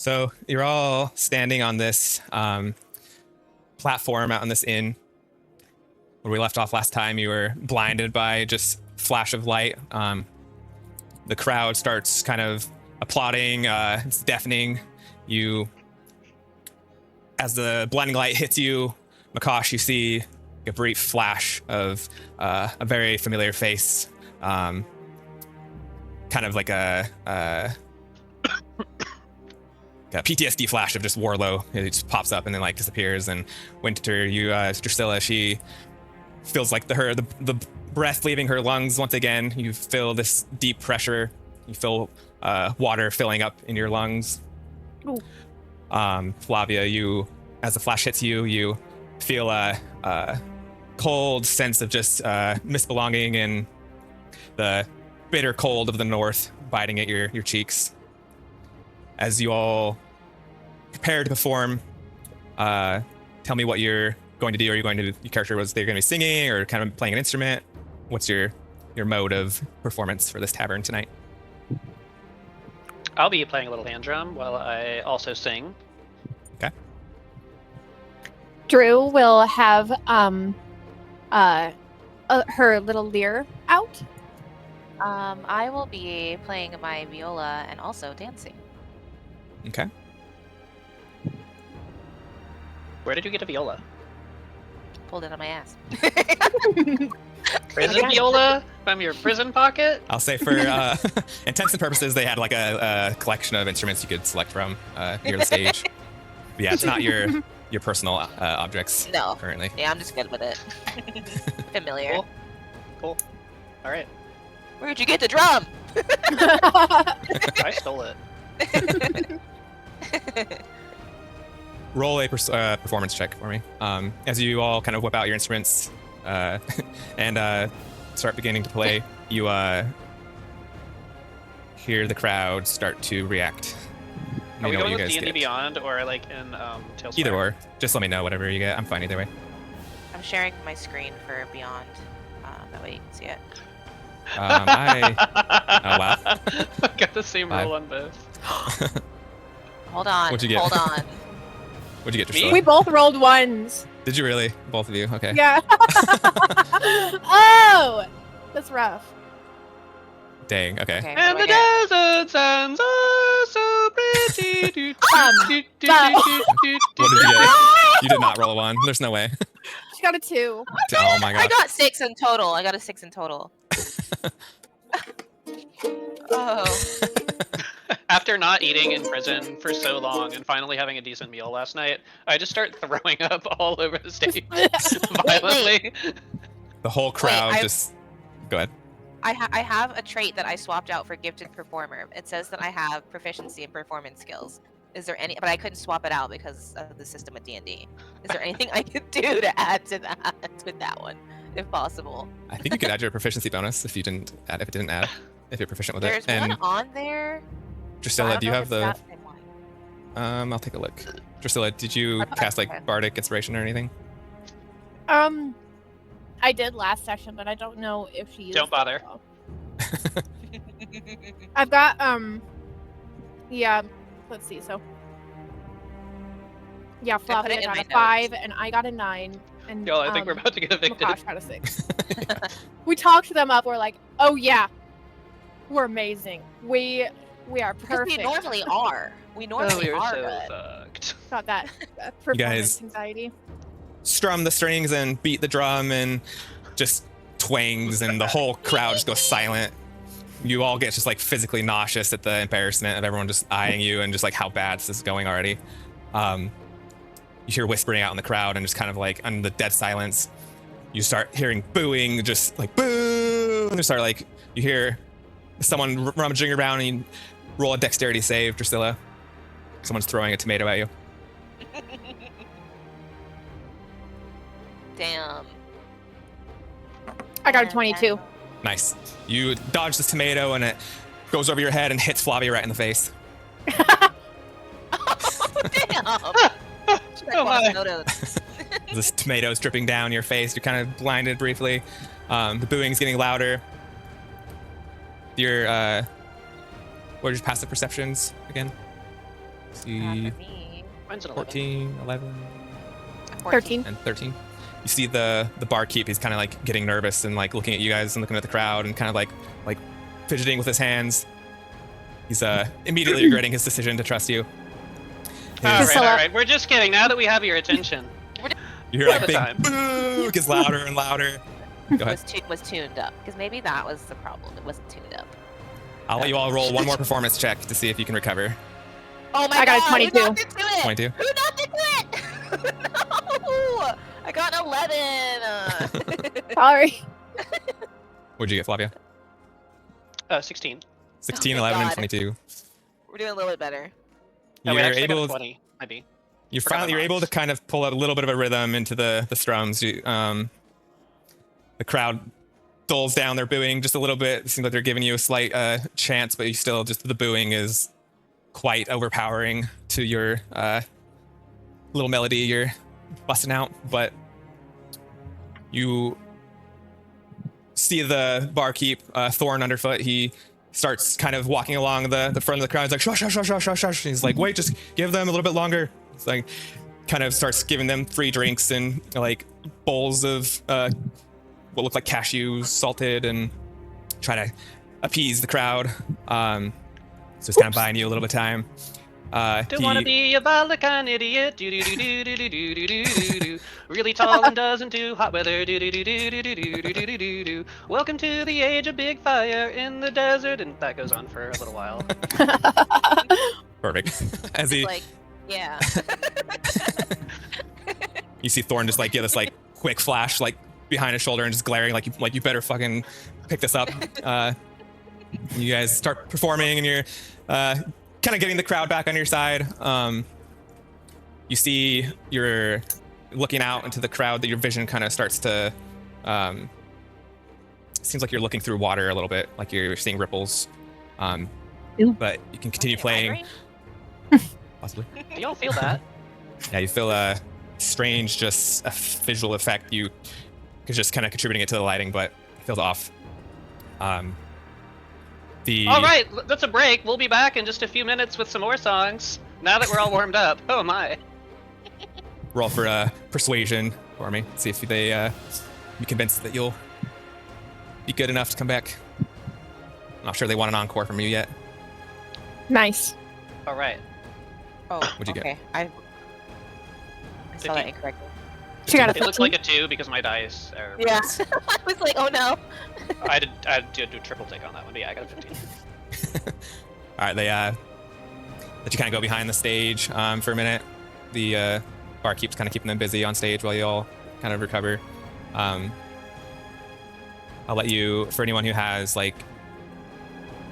So you're all standing on this platform out in this inn. Where we left off last time, you were blinded by just flash of light. The crowd starts kind of applauding. It's deafening. As the blinding light hits you, Makash, you see a brief flash of a very familiar face. Kind of like a PTSD flash of just Warlow. It just pops up and then like disappears. And Winter, Drusilla, she feels like the breath leaving her lungs once again. You feel this deep pressure. You feel water filling up in your lungs. Ooh. Flavia, as the flash hits you, you feel a cold sense of just misbelonging and the bitter cold of the north biting at your cheeks. As you all prepare to perform, tell me what you're going to do. Are you going to, your character they're going to be singing or kind of playing an instrument? What's your mode of performance for this tavern tonight? I'll be playing a little hand drum while I also sing. Okay. Drew will have her little lyre out. I will be playing my viola and also dancing. Okay. Where did you get a viola? Pulled it on my ass. Prison viola from your prison pocket? I'll say for intents and purposes, they had like a collection of instruments you could select from near the stage. But yeah, it's not your personal objects currently. Yeah, I'm just good with it. Familiar. Cool. All right. Where'd you get the drum? I stole it. Roll a performance check for me. As you all kind of whip out your instruments and start beginning to play, you hear the crowd start to react. Are we going with D&D Beyond or like in Tales? Either or. Just let me know whatever you get. I'm fine either way. I'm sharing my screen for Beyond. That way you can see it. Oh wow. I got the same roll on both. Hold on. What'd you get? Hold on. What'd you get, Me? Drusilla? We both rolled ones. Did you really? Both of you? Okay. Yeah. Oh, that's rough. Dang. Okay. And the desert sands are so pretty. What did you get? You did not roll a 1. There's no way. She got a 2. Oh my god. I got 6 in total. Oh. After not eating in prison for so long and finally having a decent meal last night, I just start throwing up all over the stage violently. The whole crowd Wait, just... Go ahead. I have a trait that I swapped out for gifted performer. It says that I have proficiency in performance skills. Is there any? But I couldn't swap it out because of the system with D&D. Is there anything I could do to add to that with that one, if possible? I think you could add your proficiency bonus if it didn't add, if you're proficient with There's it. And one on there. Drusilla, do you have the? One. I'll take a look. Drusilla, did you cast like bardic inspiration or anything? I did last session, but I don't know if she used Don't bother. I've got yeah, let's see. So yeah, Flavia got a 5 and I got a 9 and Yo, I think we're about to get evicted. Makash got a 6. We talked them up. We're like, "Oh yeah. We're amazing. We are perfect." We normally are. We normally are so good. fucked. Got that performance guys- anxiety. Strum the strings and beat the drum and just twangs and the whole crowd just goes silent. You all get just like physically nauseous at the embarrassment of everyone just eyeing you and just like how bad this is going already. You hear whispering out in the crowd and just kind of like under the dead silence, you start hearing booing, just like boo, and you start like you hear someone rummaging around and you roll a dexterity save, Drusilla. Someone's throwing a tomato at you. Damn. I got a 22. Nice. You dodge this tomato and it goes over your head and hits Flavia right in the face. Damn. Oh my. This tomato's dripping down your face. You're kind of blinded briefly. The booing's getting louder. Your what are your passive perceptions again? See, For me, Mine's an 11. 14, 11, 13. and 13. You see the barkeep. He's kind of like getting nervous and like looking at you guys and looking at the crowd and kind of like fidgeting with his hands. He's immediately regretting his decision to trust you. All His- right. We're just kidding. Now that we have your attention. You hear like All the big time. boo, it gets louder and louder. Go ahead. was tuned up because maybe that was the problem. It wasn't tuned up. I'll let you all roll one more performance check to see if you can recover. Oh my I got a god! 22. Who knocked into it? 22. Who knocked into it? No! I got an 11. Sorry. What'd you get, Flavia? 16. 16, Oh my 11, and God. 22. We're doing a little bit better. Oh, You're wait, actually, I got a able. 20, maybe. You're Forgot finally my you're able to marks. kind of pull out a little bit of a rhythm into the strums. The crowd dulls down their booing just a little bit. It seems like they're giving you a slight chance, but you still just the booing is quite overpowering to your little melody you're busting out. But you see the barkeep Thorn underfoot. He starts kind of walking along the front of the crowd. He's like, shush, shush, shush, shush, shush. He's like, wait, just give them a little bit longer. It's like, kind of starts giving them free drinks and like bowls of what look like cashews, salted, and try to appease the crowd. So it's kind of buying you a little bit of time. Don't wanna be a Valakan idiot. Do do do do do do do do do do. Really tall and doesn't do hot weather. Do do do do do do do do do do do. Welcome to the age of big fire in the desert, and that goes on for a little while. Perfect. As he, It's like, yeah. you see Thorn just like get this like quick flash like behind his shoulder and just glaring like you better fucking pick this up. You guys start performing and you're kind of getting the crowd back on your side. You see you're looking out into the crowd that your vision kind of starts to seems like you're looking through water a little bit, like you're seeing ripples. Ew. But you can continue playing. Possibly. Do y'all feel that? Yeah, you feel a strange, just a visual effect. You is just kind of contributing it to the lighting, but it feels off. All right, that's a break. We'll be back in just a few minutes with some more songs. Now that we're all warmed up. Oh my. Roll for persuasion for me. See if they be convinced that you'll be good enough to come back. I'm not sure they want an encore from you yet. Nice. All right. Oh, What'd you get? okay. I saw that incorrectly. She got a It looks like a 2 because my dice are. Yeah. I was like, oh no. I did do a triple take on that one, but yeah, I got a 15. All right, they let you kind of go behind the stage for a minute. The barkeep's kind of keeping them busy on stage while you all kind of recover. I'll let you, for anyone who has like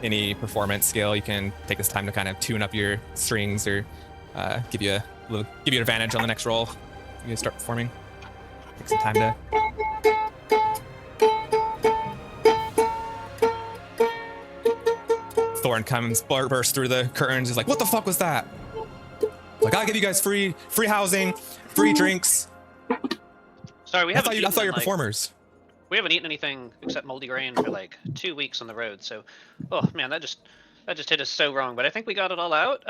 any performance skill, you can take this time to kind of tune up your strings or give you an advantage on the next roll. You guys start performing. Take some time to. Thorn comes, bursts through the curtains. He's like, "What the fuck was that?" Like, I'll give you guys free housing, free drinks. Sorry, we I haven't. thought you eaten, were like, performers. We haven't eaten anything except moldy grain for like 2 weeks on the road. So, oh man, that just hit us so wrong. But I think we got it all out.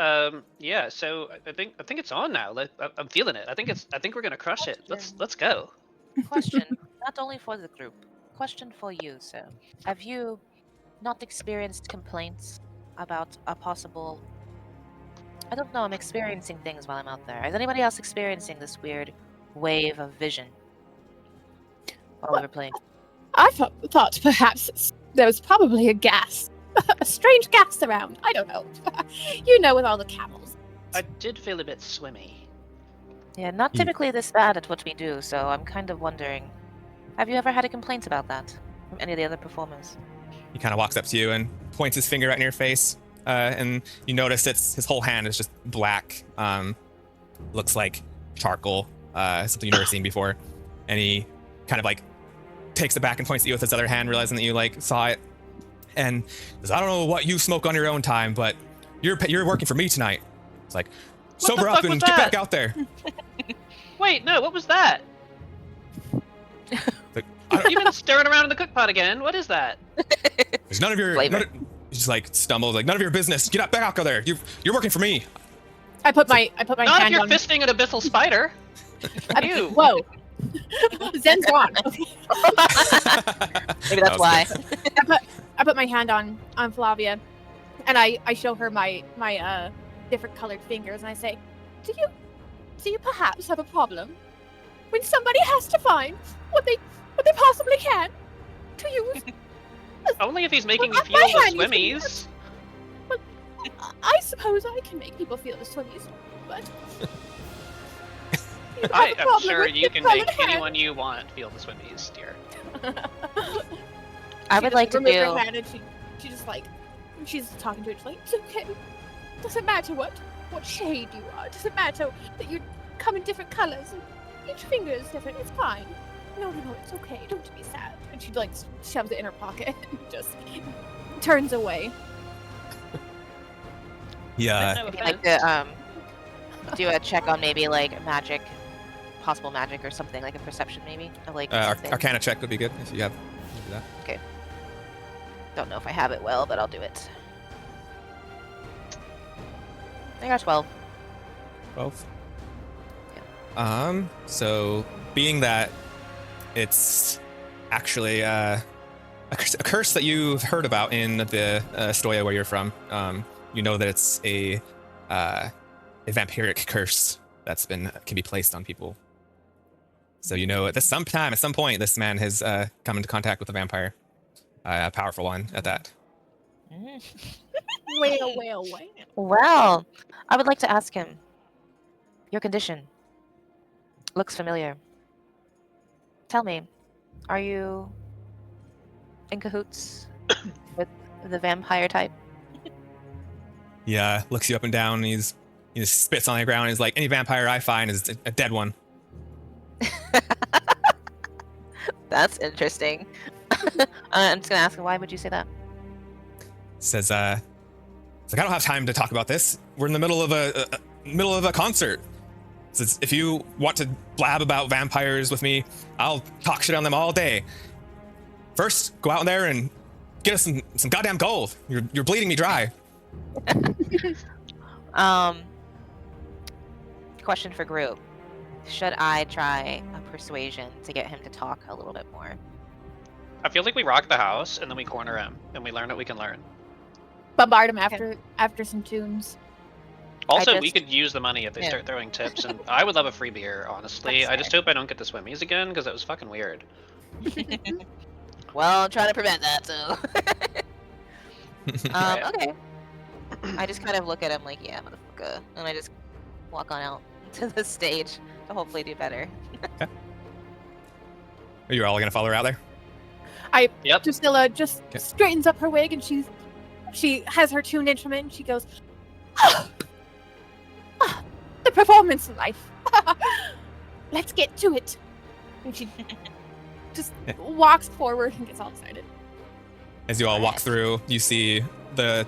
Yeah. So I think it's on now. I'm feeling it. I think we're gonna crush it. Let's go. Question, not only for the group. Question for you, sir. Have you not experienced complaints about a possible... I don't know, I'm experiencing things while I'm out there. Is anybody else experiencing this weird wave of vision while we're playing? I thought perhaps there was probably a gas. A strange gas around. I don't know. You know, with all the camels. I did feel a bit swimmy. Yeah, not typically this bad at what we do, so I'm kind of wondering, have you ever had a complaint about that from any of the other performers? He kind of walks up to you and points his finger right in your face, and you notice his whole hand is just black. Looks like charcoal, something you've never seen before. And he kind of like takes it back and points at you with his other hand, realizing that you like saw it. And says, "I don't know what you smoke on your own time, but you're working for me tonight." It's like, sober up and get back out there. Wait, no, what was that? Like, You've been stirring around in the cook pot again. What is that? There's none of your. Flavor. He just like stumbles, like, none of your business. Get up, back out there. You're working for me. I put my Not if hand you're on. fisting an abyssal spider. Ew. Whoa. Zen's wrong. Maybe that's why. I put my hand on Flavia, and I show her my different colored fingers, and I say, do you perhaps have a problem when somebody has to find what they possibly can to use? Only if he's making you Well, feel my the hand, you swimmies. I suppose I can make people feel the swimmies, but you have I a am problem sure with you your can colored make hand. anyone you want feel the swimmies, dear. I She would just like to removed her do. hand and she just like, she's talking to it, she's like, it's okay. Doesn't matter what shade you are. Doesn't matter that you come in different colors and each finger is different. It's fine. No, it's okay. Don't be sad. And she like shoves it in her pocket and just turns away. Yeah. No I'd like offense. to do a check on maybe like magic, possible magic or something, like a perception maybe of like something. Arcana check would be good if you have. You do that. Don't know if I have it well, but I'll do it. I got 12. 12. So being that it's actually a curse that you've heard about in the Stoya where you're from, you know that it's a vampiric curse that's can be placed on people. So you know at some point, this man has come into contact with a vampire, a powerful one at that. Well. Well, I would like to ask him. Your condition looks familiar. Tell me, are you in cahoots with the vampire type? Yeah, looks you up and down. And he just spits on the ground. And he's like, any vampire I find is a dead one. That's interesting. I'm just gonna ask him, why would you say that? Says, it's like, I don't have time to talk about this. We're in the middle of a concert. Says, if you want to blab about vampires with me, I'll talk shit on them all day. First, go out there and get us some goddamn gold. You're bleeding me dry. Question for group. Should I try a persuasion to get him to talk a little bit more? I feel like we rock the house and then we corner him and we learn what we can learn. Bombard him after some tunes. Also, we just- could use the money if they Yeah. start throwing tips, and I would love a free beer, honestly. That's I just hope I don't get the swimmies again, because that was fucking weird. Well, I'm trying to prevent that, so. Right. Okay. I just kind of look at him like, yeah, motherfucker. And I just walk on out to the stage to hopefully do better. Are you all gonna follow her out there? Yep. Drusilla just Okay. straightens up her wig and she has her tuned instrument and she goes, "Ah, the performance life. Let's get to it." And she just walks forward and gets all excited. As you all walk through, you see the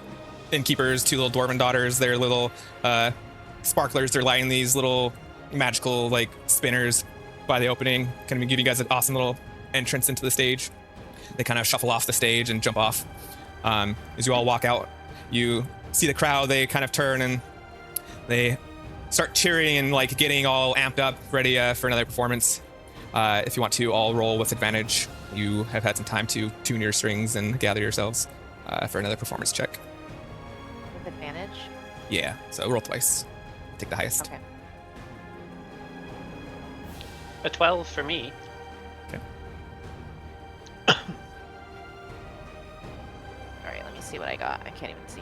innkeeper's two little dwarven daughters. Their little sparklers. They're lighting these little magical like spinners by the opening, kind of giving you guys an awesome little entrance into the stage. They kind of shuffle off the stage and jump off. As you all walk out, you see the crowd. They kind of turn and they start cheering and like getting all amped up, ready for another performance. If you want to all roll with advantage, you have had some time to tune your strings and gather yourselves for another performance check. With advantage? Yeah, so roll twice. Take the highest. Okay. A 12 for me. Alright, let me see what I got. I can't even see.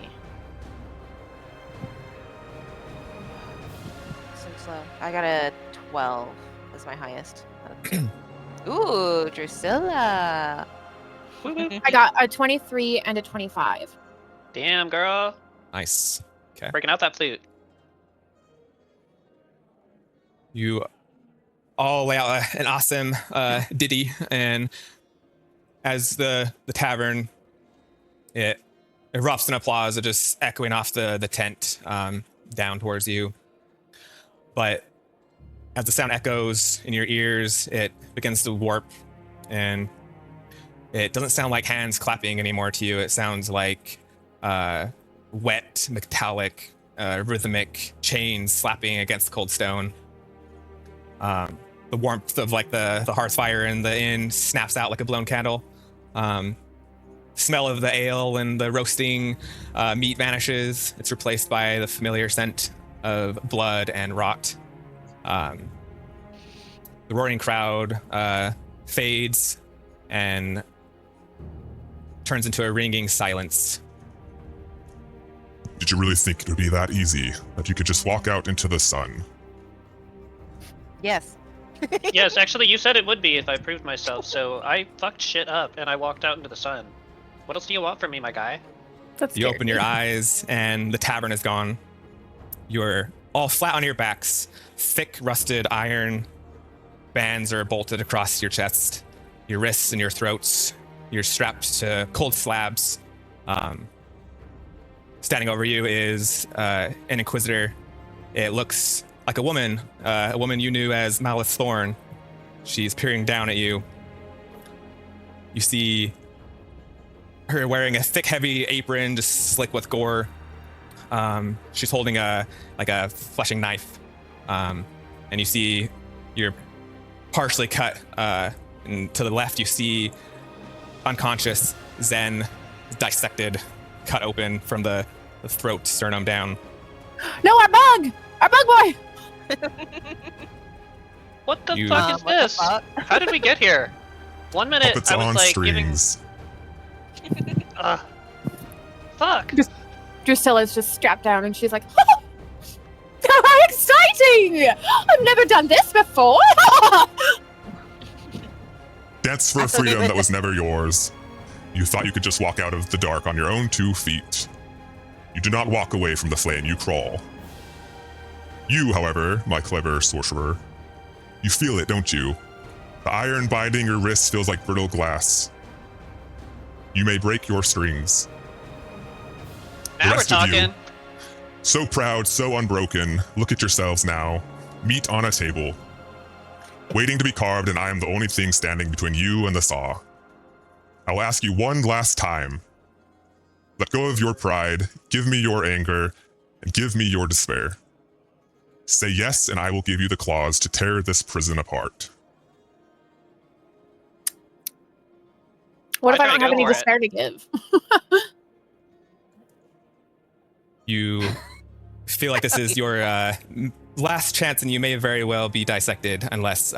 So slow. I got a 12 as my highest. Ooh, Drusilla! Woo woo. I got a 23 and a 25. Damn, girl. Nice. Okay. Breaking out that flute. You all lay out an awesome ditty, and as the tavern, it erupts in applause, just echoing off the tent down towards you. But as the sound echoes in your ears, it begins to warp, and it doesn't sound like hands clapping anymore to you. It sounds like wet, metallic rhythmic chains slapping against the cold stone. The warmth of like the hearth fire in the inn snaps out like a blown candle. Smell of the ale and the roasting meat vanishes. It's replaced by the familiar scent of blood and rot. The roaring crowd fades and turns into a ringing silence. Did you really think it would be that easy, that you could just walk out into the sun? Yes. Yes, actually, you said it would be if I proved myself, so I fucked shit up and I walked out into the sun. What else do you want from me, my guy? You open your eyes and the tavern is gone. You're all flat on your backs. Thick, rusted iron bands are bolted across your chest, your wrists and your throats. You're strapped to cold slabs. Standing over you is an inquisitor. It looks like a woman you knew as Malice Thorn. She's peering down at you. You see her wearing a thick, heavy apron, just slick with gore. She's holding a fleshing knife, and you see you're partially cut. And to the left, you see unconscious Zen, dissected, cut open from the throat, sternum down. No, our bug boy. What the fuck is this? How did we get here? 1 minute Puppets I was on like strings. fuck. Drusilla's just strapped down and she's like, oh, how exciting! I've never done this before. Dance for a freedom that was never yours. You thought you could just walk out of the dark on your own 2 feet. You do not walk away from the flame, you crawl. You, however, my clever sorcerer, you feel it, don't you? The iron binding your wrists feels like brittle glass. You may break your strings. The Now we're rest of you, talking. so proud, so unbroken, look at yourselves now. Meat on a table. Waiting to be carved, and I am the only thing standing between you and the saw. I will ask you one last time. Let go of your pride, give me your anger, and give me your despair. Say yes, and I will give you the claws to tear this prison apart. What if I I don't try have to any go for it. despair to give? You feel like this is your last chance, and you may very well be dissected unless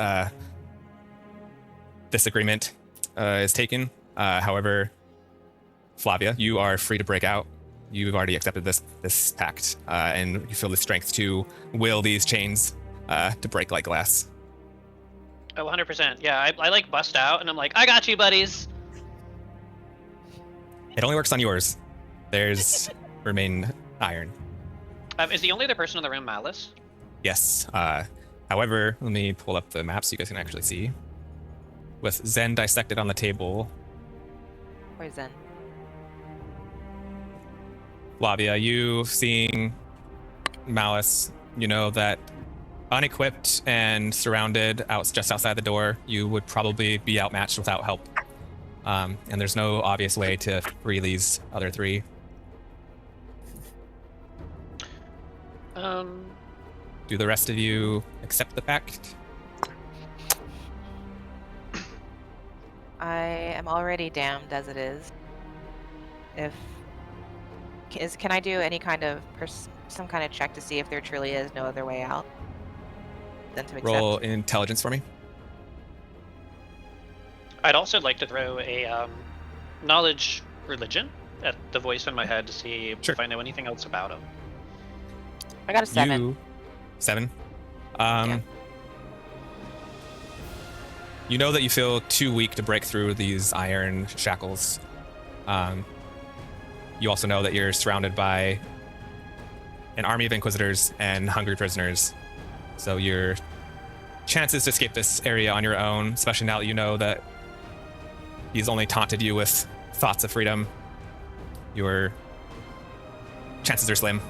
this agreement is taken. However, Flavia, you are free to break out. You've already accepted this pact, and you feel the strength to will these chains to break like glass. Oh, 100%. Yeah, I like bust out and I'm like, I got you, buddies. It only works on yours. There's remain iron. Is the only other person in the room Malice? Yes. However, let me pull up the map so you guys can actually see. With Zen dissected on the table, Where's Zen? Flavia, you seeing Malice, you know that unequipped and surrounded just outside the door, you would probably be outmatched without help. And there's no obvious way to free these other 3. Do the rest of you accept the pact? I am already damned as it is. Can I do any kind of some kind of check to see if there truly is no other way out than to accept? Roll intelligence for me. I'd also like to throw a knowledge religion at the voice in my head to see Sure. if I know anything else about him. I got a 7. You 7. Yeah. You know that you feel too weak to break through these iron shackles. You also know that you're surrounded by an army of inquisitors and hungry prisoners. So your chances to escape this area on your own, especially now that you know that he's only taunted you with thoughts of freedom, your chances are slim,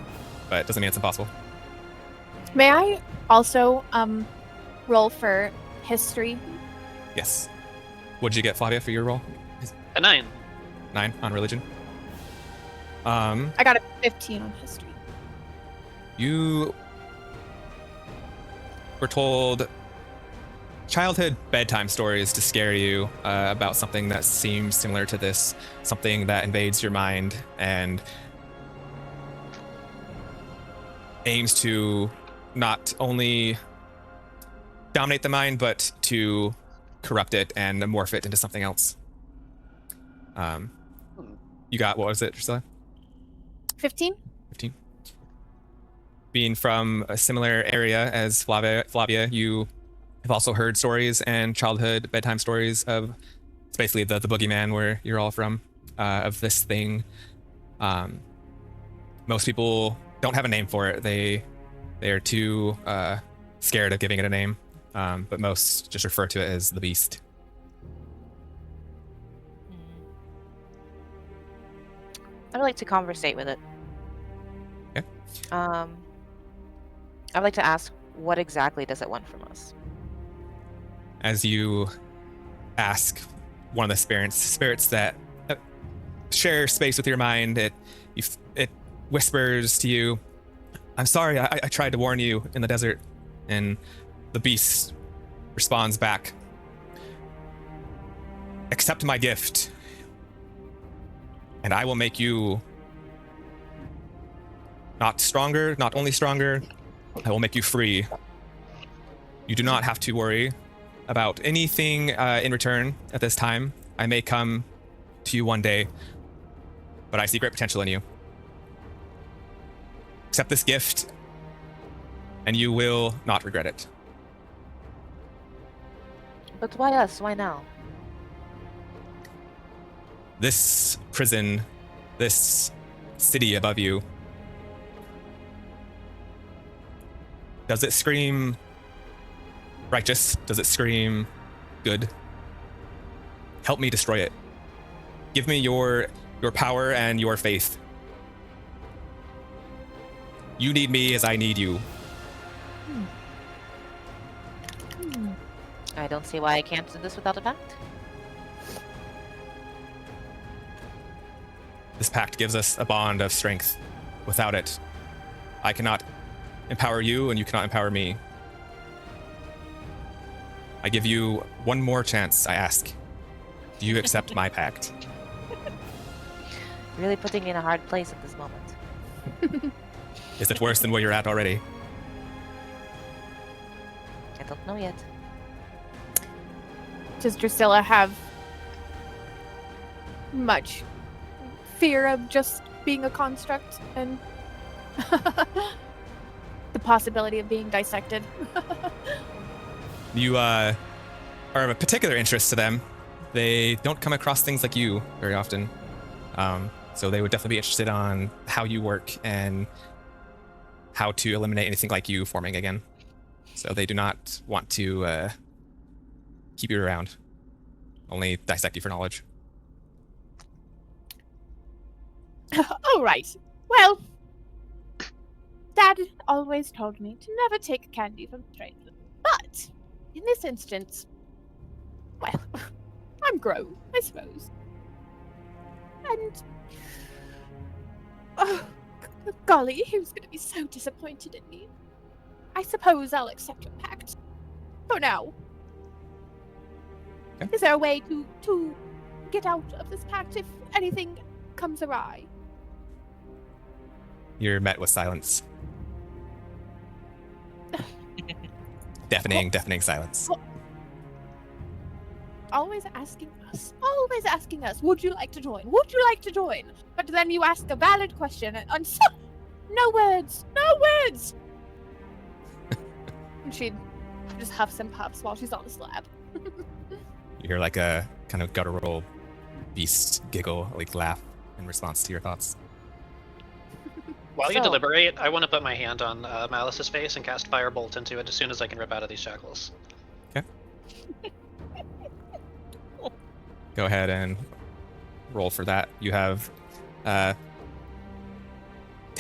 but it doesn't mean it's impossible. May I also roll for history? Yes. What'd you get, Flavia, for your roll? A 9. 9 on religion. I got a 15 on history. You were told childhood bedtime stories to scare you about something that seems similar to this, something that invades your mind and aims to not only dominate the mind, but to corrupt it and morph it into something else. You got, what was it, Drusilla? 15? 15. Being from a similar area as Flavia, you have also heard stories and childhood bedtime stories of, it's basically the boogeyman where you're all from, of this thing. Most people don't have a name for it. They are too scared of giving it a name, but most just refer to it as the beast. I'd like to conversate with it. Okay. I'd like to ask, what exactly does it want from us? As you ask one of the spirits that share space with your mind, it whispers to you, "I'm sorry, I tried to warn you in the desert." And the beast responds back, "Accept my gift, and I will make you not only stronger, I will make you free. You do not have to worry about anything in return at this time. I may come to you one day, but I see great potential in you. Accept this gift, and you will not regret it." But why us? Why now? This prison, this city above you, does it scream righteous? Does it scream good? Help me destroy it. Give me your power and your faith. You need me as I need you. I don't see why I can't do this without a pact. This pact gives us a bond of strength. Without it, I cannot empower you and you cannot empower me. I give you one more chance, I ask. Do you accept my pact? Really putting me in a hard place at this moment. Is it worse than where you're at already? I don't know yet. Does Drusilla have much fear of just being a construct and the possibility of being dissected? You are of a particular interest to them. They don't come across things like you very often. So they would definitely be interested on how you work and how to eliminate anything like you forming again. So they do not want to keep you around, only dissect you for knowledge. All right. Well, Dad always told me to never take candy from strangers. But in this instance, well, I'm grown, I suppose. And oh, golly, he was going to be so disappointed in me. I suppose I'll accept your pact for now. Okay. Is there a way to get out of this pact if anything comes awry? You're met with silence. Deafening silence. Always asking us, would you like to join? Would you like to join? But then you ask a valid question and so, no words. And she just huffs and puffs while she's on the slab. You hear like a kind of guttural beast giggle, like laugh in response to your thoughts. While you deliberate, I want to put my hand on Malice's face and cast Firebolt into it as soon as I can rip out of these shackles. Okay. Go ahead and roll for that. You have 10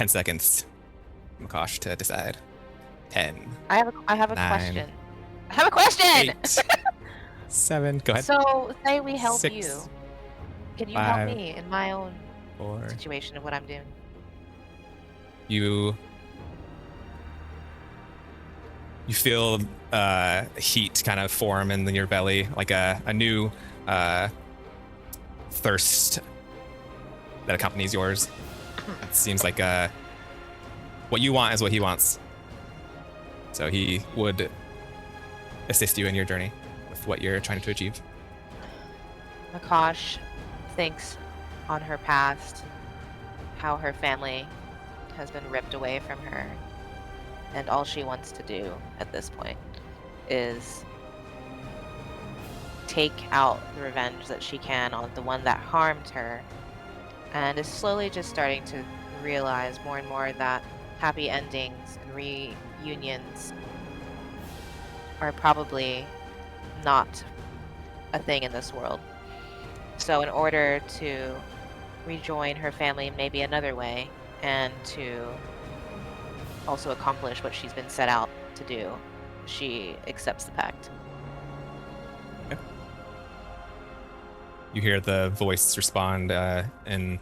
seconds, Makosh, to decide. 10. I have a 9, question. I have a question! 8, 7. Go ahead. So, say we help 6, you. Can you 5, help me in my own 4. situation of what I'm doing? You You feel heat kind of form in your belly, like a new thirst that accompanies yours. It seems like what you want is what he wants. So he would assist you in your journey with what you're trying to achieve. Nakash thinks on her past, how her family has been ripped away from her, and all she wants to do at this point is take out the revenge that she can on the one that harmed her, and is slowly just starting to realize more and more that happy endings and reunions are probably not a thing in this world. So in order to rejoin her family maybe another way, and to also accomplish what she's been set out to do, she accepts the pact. Okay. You hear the voice respond, and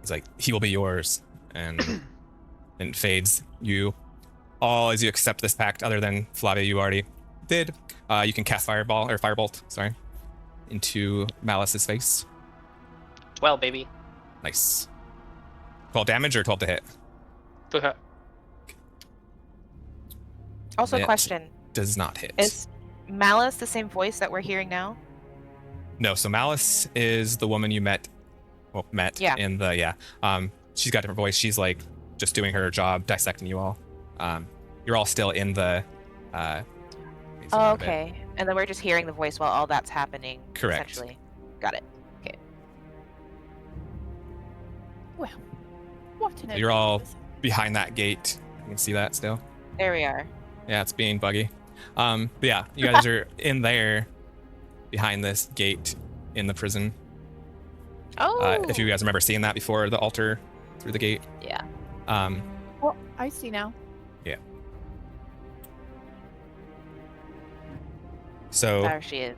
it's like, he will be yours, and then it fades. You all, as you accept this pact, other than Flavia, you already did, you can cast firebolt, into Malice's face. 12, baby. Nice. 12 damage or 12 to hit? Also, It question. Does not hit. Is Malice the same voice that we're hearing now? No, so Malice is the woman you met Yeah. in the, she's got a different voice. She's like just doing her job, dissecting you all. You're all still in the, Oh, okay. And then we're just hearing the voice while all that's happening. Correct. Essentially. Got it. Okay. Well, what an So you're all adventure. behind that gate. You can see that still. There we are. Yeah, it's being buggy. But yeah, you guys are in there behind this gate in the prison. Oh. If you guys remember seeing that before, the altar through the gate. Yeah. Well, I see now. Yeah. So There she is.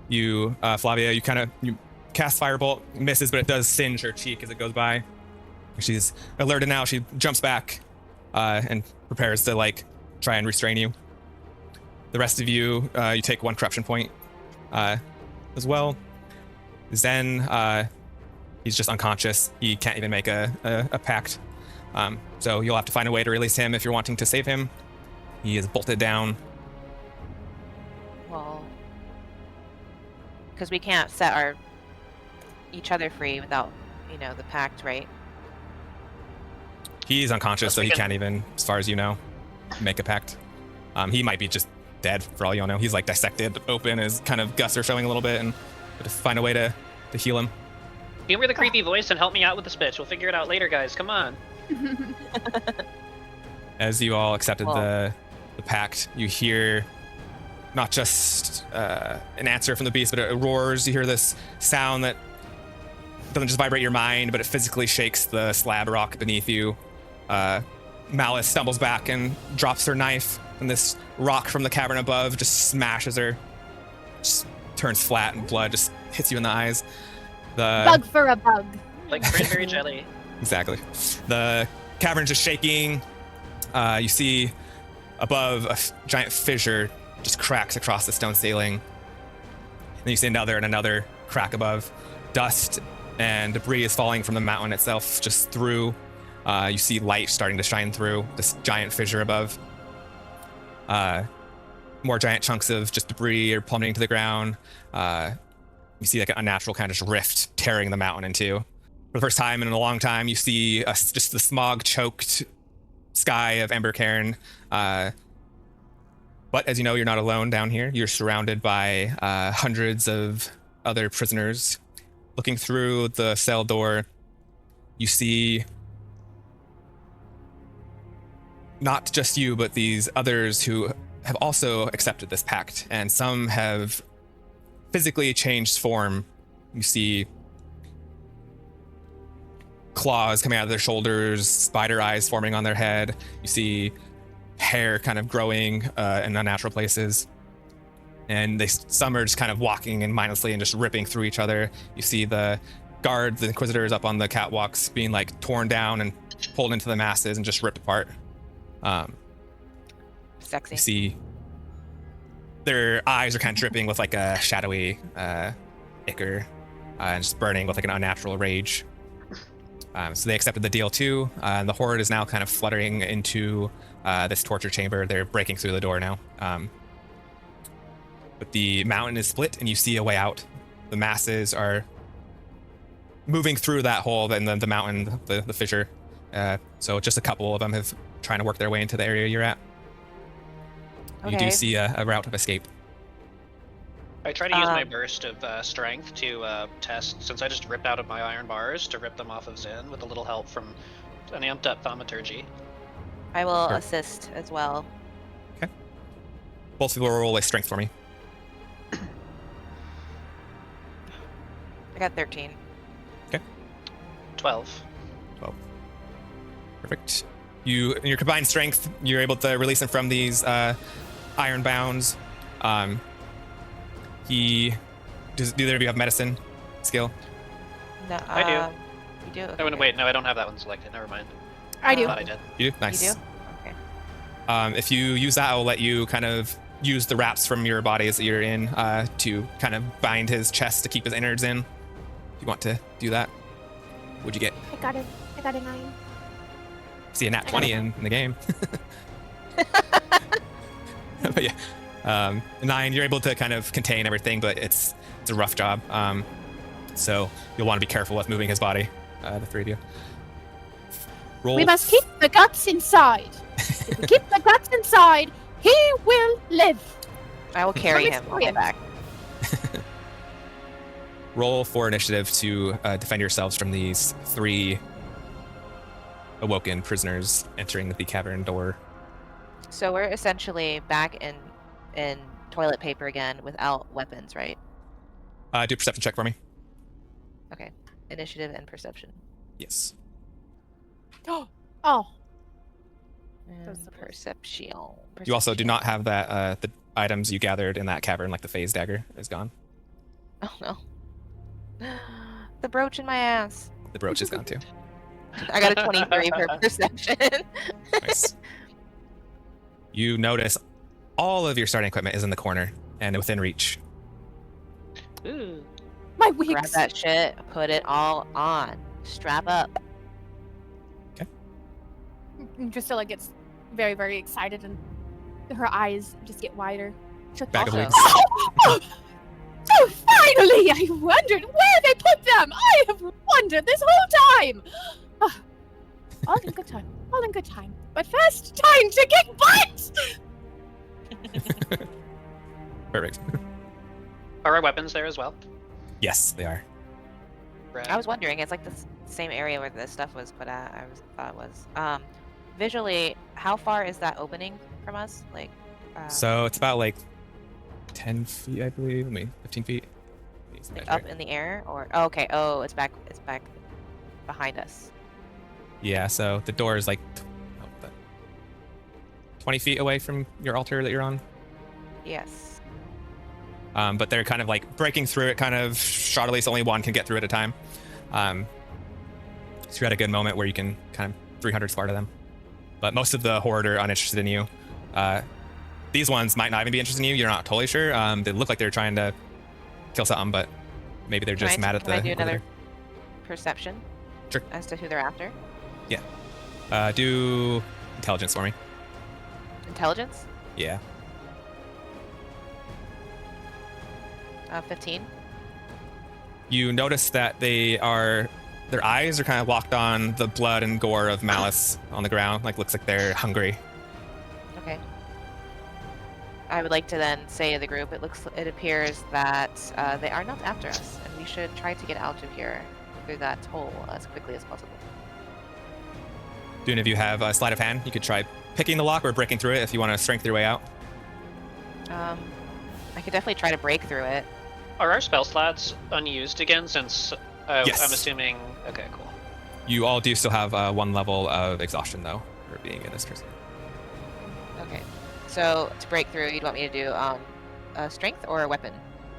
you, Flavia, you cast firebolt, misses, but it does singe her cheek as it goes by. She's alerted now. She jumps back and prepares to try and restrain you. The rest of you, you take 1 corruption point as well. Zen, he's just unconscious. He can't even make a pact. So you'll have to find a way to release him if you're wanting to save him. He is bolted down. Well, because we can't set each other free without, the pact, right? He's unconscious, Unless so we he can- can't even, as far as you know, make a pact. He might be just dead for all you know. He's dissected open, his kind of guts are showing a little bit, and to find a way to heal him. Humor the creepy voice and help me out with the speech. We'll figure it out later, guys. Come on. As you all accepted Well- the pact, you hear not just an answer from the beast, but it roars. You hear this sound that doesn't just vibrate your mind, but it physically shakes the slab rock beneath you. Malice stumbles back and drops her knife, and this rock from the cavern above just smashes her. Just turns flat, and blood just hits you in the eyes. Bug for a bug. Like cranberry jelly. Exactly. The cavern's just shaking. You see above giant fissure just cracks across the stone ceiling. And you see another and another crack above. Dust and debris is falling from the mountain itself just through. You see light starting to shine through this giant fissure above. More giant chunks of just debris are plummeting to the ground. You see an unnatural kind of just rift tearing the mountain in two. For the first time in a long time, you see just the smog-choked sky of Ember Cairn. But as you know, you're not alone down here. You're surrounded by hundreds of other prisoners. Looking through the cell door, you see not just you, but these others who have also accepted this pact, and some have physically changed form. You see claws coming out of their shoulders, spider eyes forming on their head. You see hair kind of growing in unnatural places. And some are just kind of walking and mindlessly and just ripping through each other. You see the guards, the inquisitors up on the catwalks being torn down and pulled into the masses and just ripped apart. Sexy. You see their eyes are kind of dripping with like a shadowy ichor and just burning with like an unnatural rage. So they accepted the deal too, and the horde is now kind of fluttering into this torture chamber. They're breaking through the door now. But the mountain is split and you see a way out. The masses are moving through that hole and then the mountain, the fissure. So just a couple of them have trying to work their way into the area you're at. You do see a route of escape. I try to use my burst of strength to test, since I just ripped out of my iron bars, to rip them off of Zen with a little help from an amped up thaumaturgy. I will Sure. assist as well. Okay. Both people roll a strength for me. I got 13. 12. 12. Perfect. You, in your combined strength, you're able to release him from these iron bounds. Do either of you have medicine skill? No, I do. You do? Oh, Okay. wait, no, I don't have that one selected. Never mind. I do. I thought I did. You do? Nice. You do? Okay. If you use that, I'll let you kind of use the wraps from your bodies that you're in to kind of bind his chest to keep his innards in. If you want to do that. What'd you get? I got it. I got a 9. See a nat 20 in the game. But yeah, 9, you're able to kind of contain everything, but it's a rough job. So you'll want to be careful with moving his body, the three of you. Roll. We must keep the guts inside. If we keep the guts inside, he will live. I will carry From him on my experience. back. Roll for initiative to defend yourselves from these 3 awoken prisoners entering the cavern door. So we're essentially back in toilet paper again without weapons, right? Do a perception check for me. Okay. Initiative and perception. Yes. Oh, And Those are the best. perception. You also do not have that the items you gathered in that cavern, like the phase dagger, is gone. Oh no. The brooch in my ass. The brooch is gone too. I got a 23 for perception. Nice. You notice all of your starting equipment is in the corner and within reach. Ooh. my Grab wigs. that shit, put it all on. Strap up. Drusilla gets very, very excited, and her eyes just get wider. She's like, Bag of Also- wigs. Oh, oh, finally! I wondered where they put them. I have wondered this whole time. Ah, all in good time. All in good time. But first, time to kick butt. Perfect. Are our weapons there as well? Yes, they are. Rad. I was wondering, it's like the same area where this stuff was put at. Thought it was. Visually, how far is that opening from us? Like, So it's about like 10 feet, I believe. 15 feet. like up in the air, or oh, okay. Oh, it's back. It's back behind us. Yeah, so the door is like 20 feet away from your altar that you're on. Yes. But they're kind of like breaking through it kind of shoddily, so only one can get through at a time. So you're at a good moment where you can kind of 300 Sparta them. But most of the horde are uninterested in you. These ones might not even be interested in you. You're not totally sure. They look like they're trying to kill something, but maybe they're just mad at the Can I do another leader. perception? Sure. As to who they're after. Do intelligence for me. Intelligence. Yeah. 15. You notice that their eyes are kind of locked on the blood and gore of Malice on the ground. Like, looks like they're hungry. Okay. I would like to then say to the group, it appears that they are not after us, and we should try to get out of here through that hole as quickly as possible. Do any of you have a sleight of hand? You could try picking the lock or breaking through it if you want to strength your way out. I could definitely try to break through it. Are our spell slots unused again? Since Yes. I'm assuming. Okay, cool. You all do still have 1 level of exhaustion, though, for being in this prison. Okay. So to break through, you'd want me to do a strength or a weapon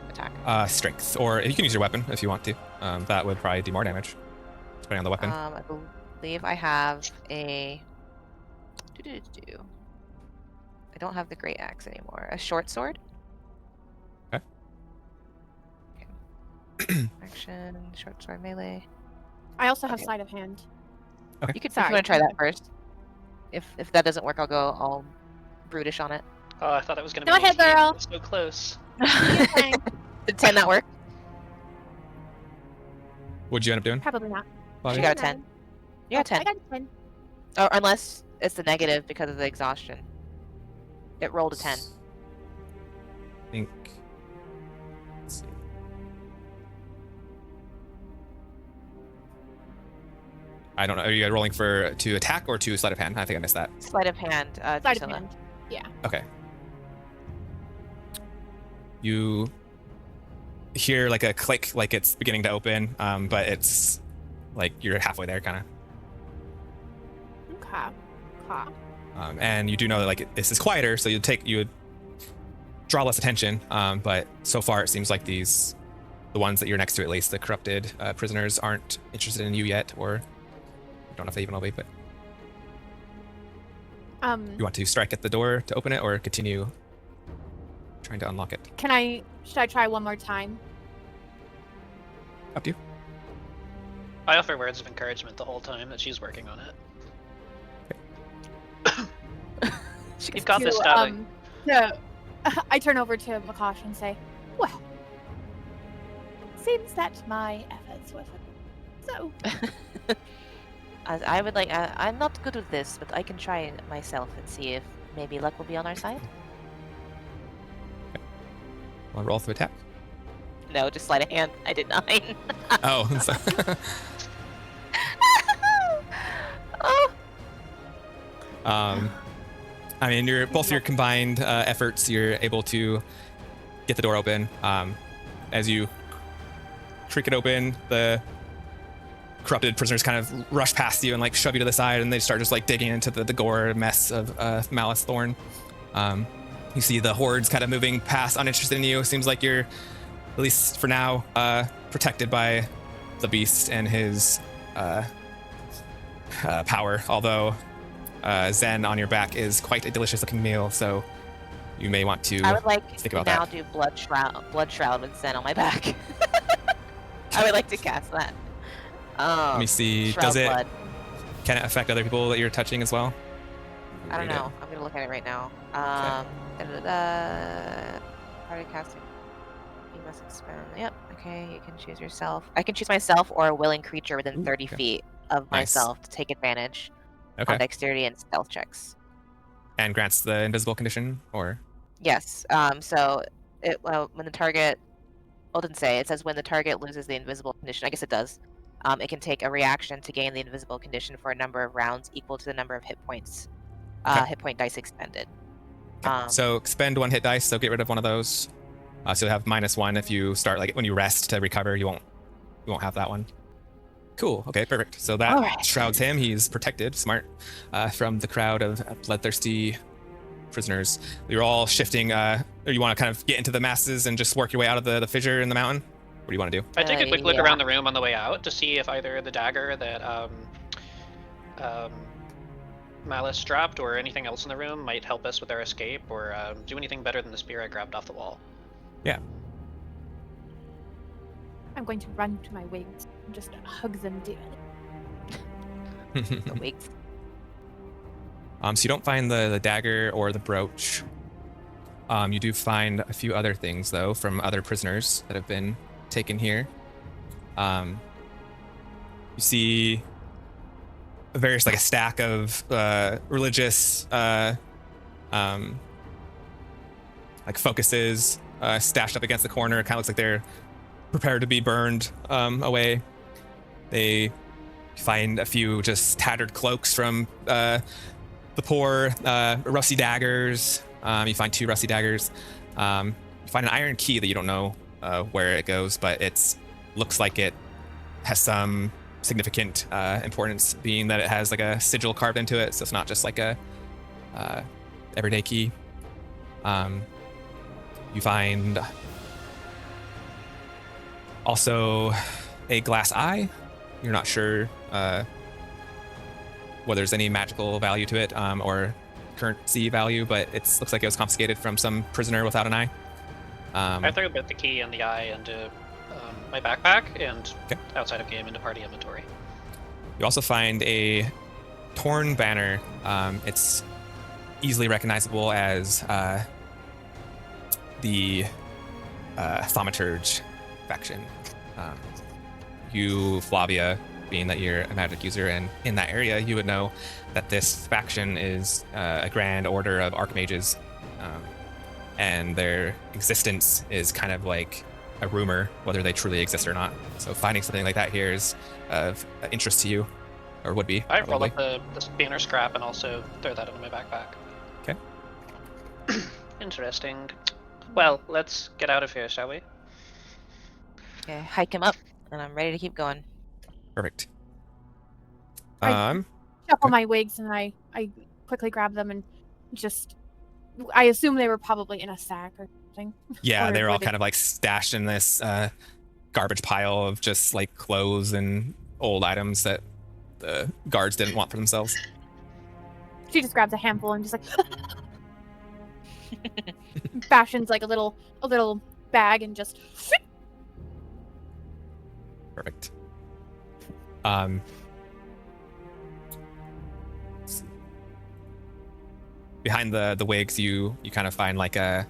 attack? Strength. Or you can use your weapon if you want to. That would probably do more damage, depending on the weapon. I believe I have a. I don't have the great axe anymore. A short sword. Okay. Action, short sword, melee. I also have Okay. sleight of hand. You could. If Sorry. you want to try that first. If that doesn't work, I'll go all brutish on it. Oh, I thought that was gonna Go be ahead, 18. girl. It was so close. Did 10 not work? What'd you end up doing? Probably not. Bobby? She got a 10. You got a 10. I got a 10. Or unless it's the negative because of the exhaustion. It rolled a 10. I think. Let's see. I don't know. Are you guys rolling to attack or to sleight of hand? I think I missed that. Sleight of hand. Sleight of Drusilla. hand. Yeah. Okay. You hear like a click, like it's beginning to open, but it's like you're halfway there, kind of. Okay. And you do know that like this is quieter, so you would draw less attention. But so far it seems like the ones that you're next to, at least the corrupted prisoners, aren't interested in you yet, or I don't know if they even will be. But you want to strike at the door to open it, or continue trying to unlock it? Should I try one more time? Up to you. I offer words of encouragement the whole time that she's working on it. You've got this, darling. I turn over to Makash and say, well, seems that my efforts were so. I would like. I'm not good with this, but I can try it myself and see if maybe luck will be on our side. Want to roll through attack? No, just sleight of hand. I did 9. Oh. Oh. I mean, both your combined efforts, you're able to get the door open. As you creak it open, the corrupted prisoners kind of rush past you and like shove you to the side, and they start just like digging into the gore mess of Malice Thorn. You see the hordes kind of moving past, uninterested in you. Seems like you're, at least for now, protected by the beast and his power. Although Zen on your back is quite a delicious looking meal, so you may want to I would like think to about now that. do blood shroud with Zen on my back. I would like to cast that. Let me see. Shroud Does it? blood. Can it affect other people that you're touching as well? I don't Read it. know. I'm gonna look at it right now. Party casting. You must expend. Yep. Okay. You can choose yourself. I can choose myself or a willing creature within 30 okay. feet of Nice. myself to take advantage Okay. on dexterity and stealth checks. And grants the invisible condition, or Yes. So when the target, well, it didn't say. It says when the target loses the invisible condition. I guess it does. It can take a reaction to gain the invisible condition for a number of rounds equal to the number of hit points. Okay. Hit point dice expended. so expend 1 hit dice. So get rid of one of those. So you'll have -1 if you start, like when you rest to recover. You won't have that one. Cool. Okay. Perfect. So that Alright. shrouds him. He's protected, smart, from the crowd of bloodthirsty prisoners. You're all shifting. Or you want to kind of get into the masses and just work your way out of the fissure in the mountain? What do you want to do? I take a quick look yeah. around the room on the way out to see if either the dagger that Malice dropped or anything else in the room might help us with our escape, or do anything better than the spear I grabbed off the wall. Yeah. I'm going to run to my wings and just hug them dearly. The wigs. So you don't find the dagger or the brooch. You do find a few other things though from other prisoners that have been taken here. You see various, like a stack of religious like focuses stashed up against the corner. It kind of looks like they're prepared to be burned away. They find a few just tattered cloaks from the poor, rusty daggers. You find 2 rusty daggers. You find an iron key that you don't know where it goes, but it looks like it has some significant importance, being that it has like a sigil carved into it, so it's not just like a everyday key. You find also a glass eye. You're not sure whether there's any magical value to it, or currency value, but it looks like it was confiscated from some prisoner without an eye. I throw both the key and the eye into my backpack and Okay. outside of game into party inventory. You also find a torn banner. It's easily recognizable as the Thaumaturge faction. You, Flavia, being that you're a magic user and in that area, you would know that this faction is a grand order of archmages, and their existence is kind of like a rumor, whether they truly exist or not. So finding something like that here is of interest to you, or would be. I roll probably. up the banner scrap and also throw that into my backpack. Okay. Interesting. Well, let's get out of here, shall we? Okay, hike him up, and I'm ready to keep going. Perfect. I shuffle my wigs and I quickly grab them and just. I assume they were probably in a sack or something. Yeah, Or they were all were kind of like stashed in this garbage pile of just like clothes and old items that the guards didn't want for themselves. She just grabs a handful and just like fashions like a little bag and just. Perfect. Behind the wigs, you kind of find like a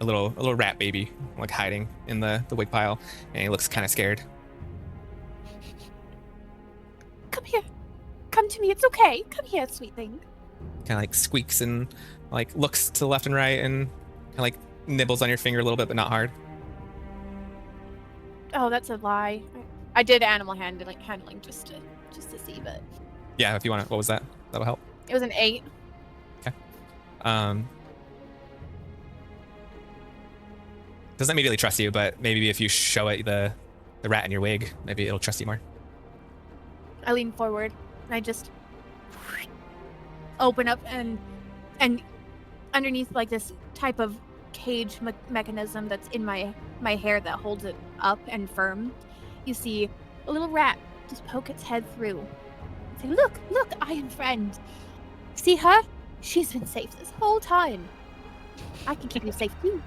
little rat baby like hiding in the wig pile, and he looks kind of scared. Come here. Come to me. It's okay. Come here, sweet thing. Kind of like squeaks and like looks to the left and right and kind of like nibbles on your finger a little bit, but not hard. Oh, that's a lie. I did animal handling just to see, but Yeah, if you want to. What was that? That'll help. it was an 8. Doesn't immediately trust you, but maybe if you show it the rat in your wig, maybe it'll trust you more. I lean forward and I just open up and underneath like this type of cage mechanism that's in my hair that holds it up and firm, you see a little rat just poke its head through. Say, look, Iron Friend. See her? She's been safe this whole time. I can keep you safe too.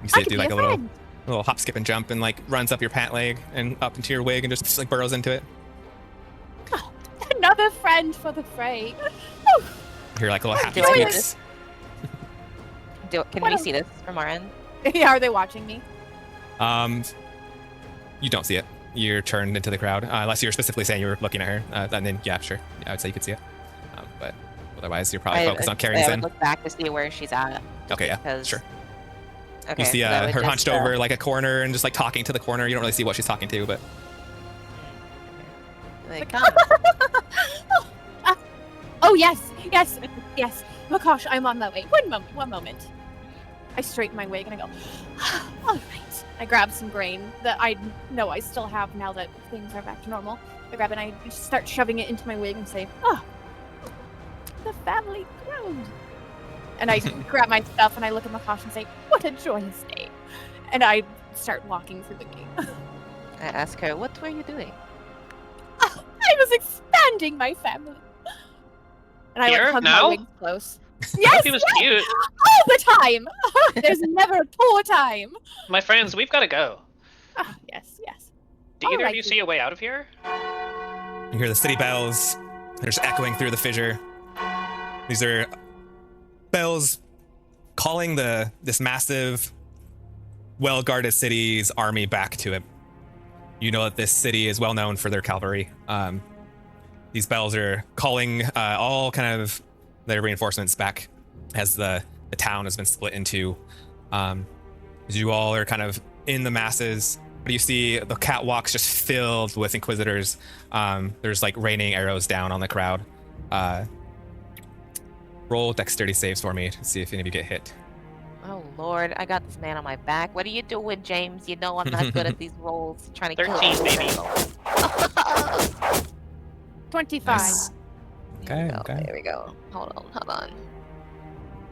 You see I it can do be like a a little friend. hop, skip, and jump, and like runs up your pant leg and up into your wig and just like burrows into it. Oh, another friend for the fray. You hear like little happy doing squeaks. Can What we a- see this from our end? Yeah, are they watching me? You don't see it. You're turned into the crowd, unless you're specifically saying you were looking at her. And then yeah, sure, yeah, I would say you could see it. But otherwise, you're probably focused on carrying I this would in. look back to see where she's at. Okay, yeah, because- sure. Okay, You see so I would her just, hunched over like a corner and just like talking to the corner. You don't really see what she's talking to, but Like, come. Oh yes. Makosh, I'm on my way. One moment. I straighten my wig and I go, all right. I grab some grain that I know I still have now that things are back to normal. I grab it and I just start shoving it into my wig and say, the family ground. And I grab my stuff and I look at Makosh and say, what a joyous day. And I start walking through the gate. I ask her, what were you doing? I was expanding my family. And I Here? hug Now? my wig close. Yes, He was yes, cute. all the time. There's never a poor time. My friends, we've got to go. Yes. Do either of Alrighty. you see a way out of here? you hear the city bells. They're just echoing through the fissure. These are bells calling this massive, well-guarded city's army back to it. You know that this city is well known for their cavalry. These bells are calling all kind of their reinforcements back as the town has been split into. As you all are kind of in the masses, but you see the catwalks just filled with inquisitors. There's like raining arrows down on the crowd. Roll dexterity saves for me to see if any of you get hit. Oh Lord, I got this man on my back. What are you doing, James? You know I'm not good at these rolls. Trying to kill 13, me. baby. 25. Nice. There we Okay, go, okay. There we go. Hold on.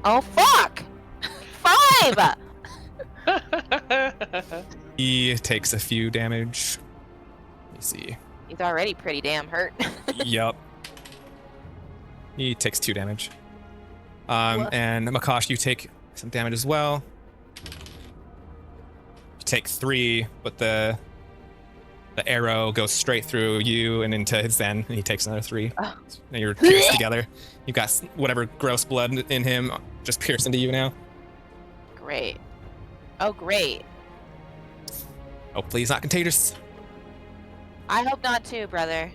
Oh fuck! 5! He takes a few damage. Let me see. He's already pretty damn hurt. Yup. He takes 2 damage. Woof. And Makash, you take some damage as well. You take 3, but the arrow goes straight through you and into Zen, and he takes another 3. Oh. And you're pierced together. You've got whatever gross blood in him just pierced into you now. Great. Oh, great. Hopefully he's not contagious. I hope not too, brother.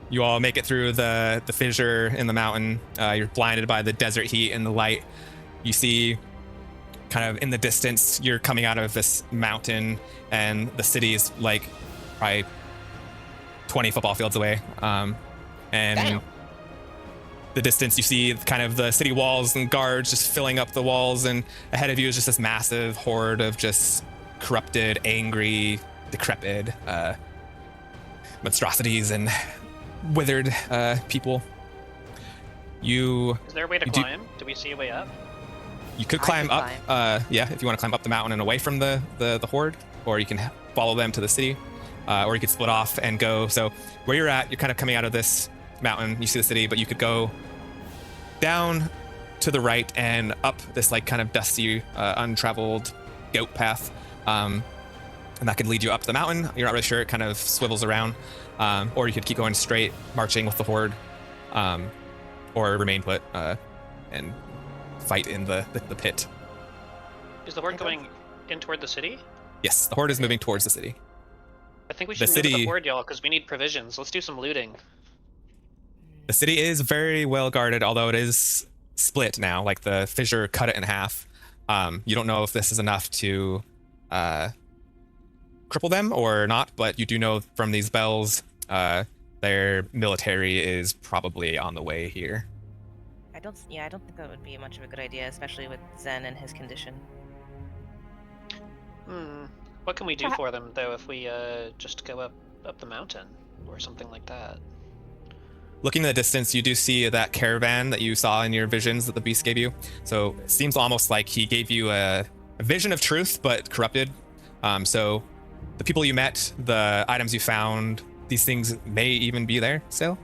You all make it through the fissure in the mountain. You're blinded by the desert heat and the light. You see kind of in the distance, you're coming out of this mountain, and the city is like probably 20 football fields away. And Damn. the distance, you see kind of the city walls and guards just filling up the walls, and ahead of you is just this massive horde of just corrupted, angry, decrepit monstrosities and withered people. Is there a way to You do- climb? Do we see a way up? You could I climb could up, yeah, if you want to climb up the mountain and away from the horde, or you can follow them to the city, or you could split off and go. So where you're at, you're kind of coming out of this mountain, you see the city, but you could go down to the right and up this like kind of dusty, untraveled goat path, and that could lead you up the mountain. You're not really sure, it kind of swivels around, or you could keep going straight, marching with the horde, or remain put and fight in the pit. Is the horde going in toward the city? Yes, the horde is moving towards the city. I think we The should move with city- the horde, y'all, because we need provisions. Let's do some looting. The city is very well guarded, although it is split now. Like the fissure cut it in half. You don't know if this is enough to cripple them or not, but you do know from these bells, their military is probably on the way here. I don't think that would be much of a good idea, especially with Zen and his condition. What can we do for them, though, if we just go up the mountain or something like that? Looking in the distance, you do see that caravan that you saw in your visions that the beast gave you. So it seems almost like he gave you a vision of truth, but corrupted. So the people you met, the items you found, these things may even be there still.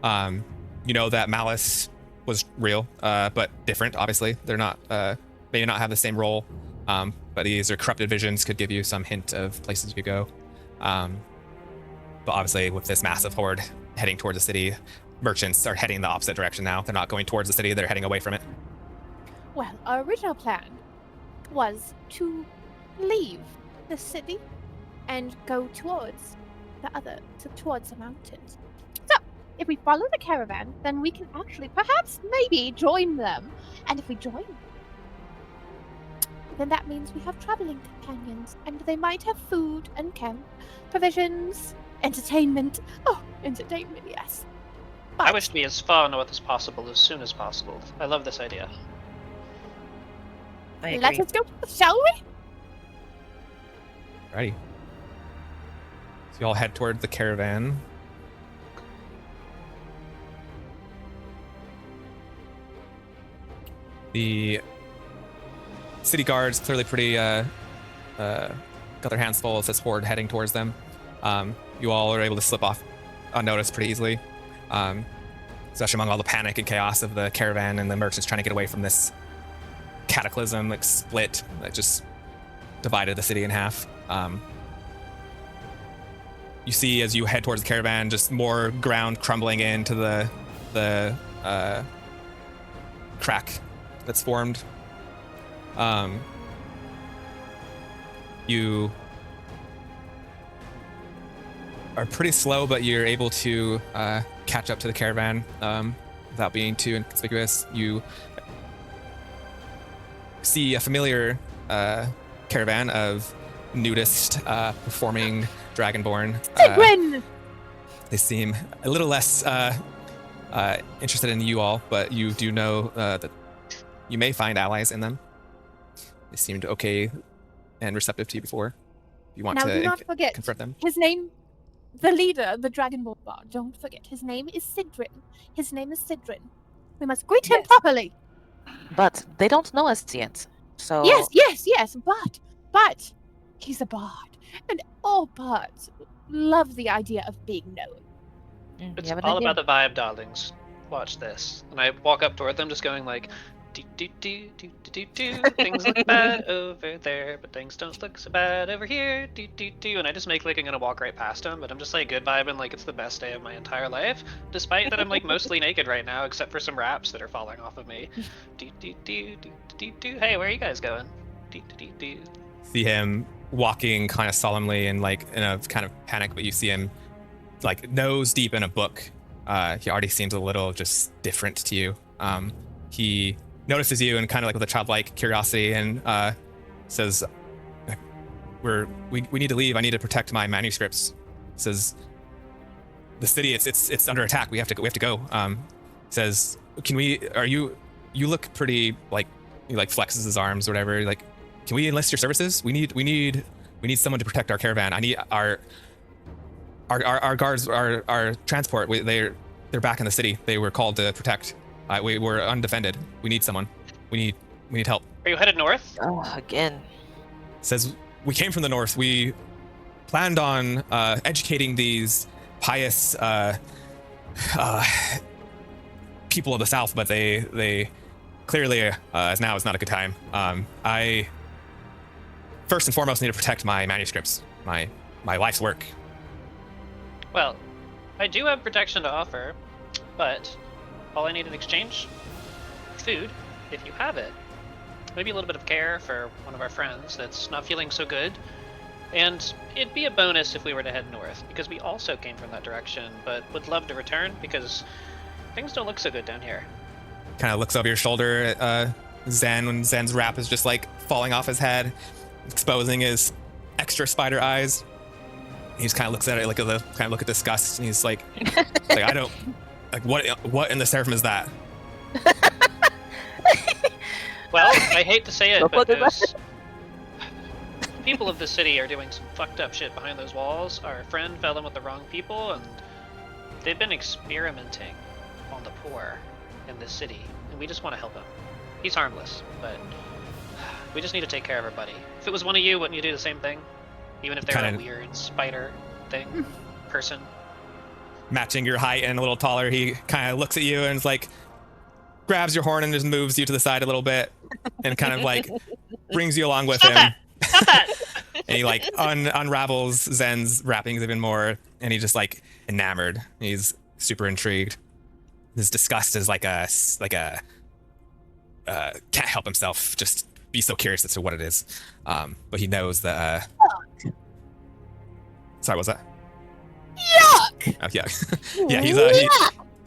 You know that malice was real, but different, obviously. They're not, may not have the same role, but these are corrupted visions, could give you some hint of places you could go. But obviously with this massive horde heading towards the city, merchants are heading the opposite direction now. They're not going towards the city, they're heading away from it. Well, our original plan was to leave the city and go towards towards the mountains. So, if we follow the caravan, then we can actually, perhaps, maybe join them. And if we join them, then that means we have traveling companions, and they might have food and camp, provisions, entertainment. Oh, entertainment, yes. I But wish to be as far north as possible as soon as possible. I love this idea. I agree. let us go, shall we? Alrighty. So you all head toward the caravan. The city guards clearly pretty got their hands full as this horde heading towards them. You all are able to slip off unnoticed pretty easily, especially among all the panic and chaos of the caravan and the merchants trying to get away from this cataclysm, like split that just divided the city in half. You see as you head towards the caravan, just more ground crumbling into the crack that's formed. You are pretty slow, but you're able to catch up to the caravan without being too inconspicuous. You see a familiar caravan of nudists performing Dragonborn. Sigrid! They seem a little less interested in you all, but you do know that you may find allies in them. They seemed okay and receptive to you before. If you want Now, to do not forget confront them. his name, the leader, the Dragonborn Bard. Don't forget, his name is Sidrin. His name is Sidrin. We must greet him Yes. properly. But they don't know us yet, so... Yes, but he's a bard, and all bards love the idea of being known. It's You have an all idea? about the vibe, darlings. Watch this. And I walk up toward them, just going like, do do do do do do do. Things look bad over there, but things don't look so bad over here. Do do do. And I just make like I'm gonna walk right past them, but I'm just like good vibing, like it's the best day of my entire life, despite that I'm like mostly naked right now, except for some wraps that are falling off of me. Do do do do do do. Hey, where are you guys going? Do do do do. See him walking kind of solemnly and like in a kind of panic, but you see him like nose deep in a book. He already seems a little just different to you. He notices you and kind of like with a childlike curiosity and says, we need to leave. I need to protect my manuscripts. Says, the city, it's under attack. We have to go. Says, you look pretty like, he like flexes his arms or whatever. Like, can we enlist your services? We need someone to protect our caravan. I need our guards, our transport. They're back in the city. They were called to protect. We were undefended. We need someone. We need help. Are you headed north? Oh, again. Says, we came from the north. We planned on educating these pious people of the south, but they clearly as now is not a good time. I first and foremost need to protect my manuscripts, my life's work. Well, I do have protection to offer, but all I need in exchange, food, if you have it. Maybe a little bit of care for one of our friends that's not feeling so good. And it'd be a bonus if we were to head north, because we also came from that direction, but would love to return because things don't look so good down here. Kind of looks over your shoulder at Zen when Zen's wrap is just like falling off his head, exposing his extra spider eyes. He just kind of looks at it like a kind of look at disgust, and he's like, I don't like what in the seraphim is that? Well, I hate to say it, but those people of the city are doing some fucked up shit behind those walls. Our friend fell in with the wrong people, and they've been experimenting on the poor in this city, and we just want to help him. He's harmless, but we just need to take care of our buddy. If it was one of you, wouldn't you do the same thing? Even if they're a weird spider thing, person? Matching your height and a little taller, he kind of looks at you and is like, grabs your horn and just moves you to the side a little bit and kind of like brings you along with him. Stop that! And he like unravels Zen's wrappings even more, and he's just like enamored. He's super intrigued. His disgust is like a can't help himself, just be so curious as to what it is. But he knows that sorry, what's that? Yuck! Oh, yeah.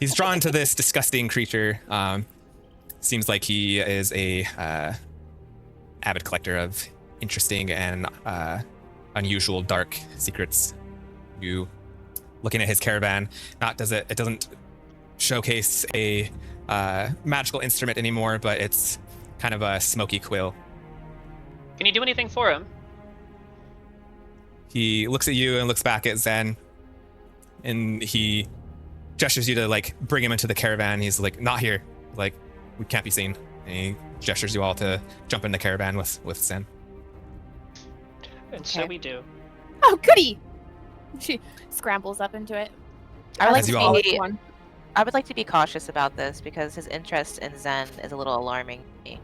He's drawn to this disgusting creature. Seems like he is a avid collector of interesting and unusual dark secrets. You looking at his caravan, it doesn't showcase a magical instrument anymore, but it's kind of a smoky quill. Can you do anything for him? He looks at you and looks back at Zen, and he gestures you to like bring him into the caravan. He's like, not here, like we can't be seen. And he gestures you all to jump in the caravan with Zen. And so we do. Oh, goody! She scrambles up into it. I would like As you to all- be, I would like to be cautious about this because his interest in Zen is a little alarming to me.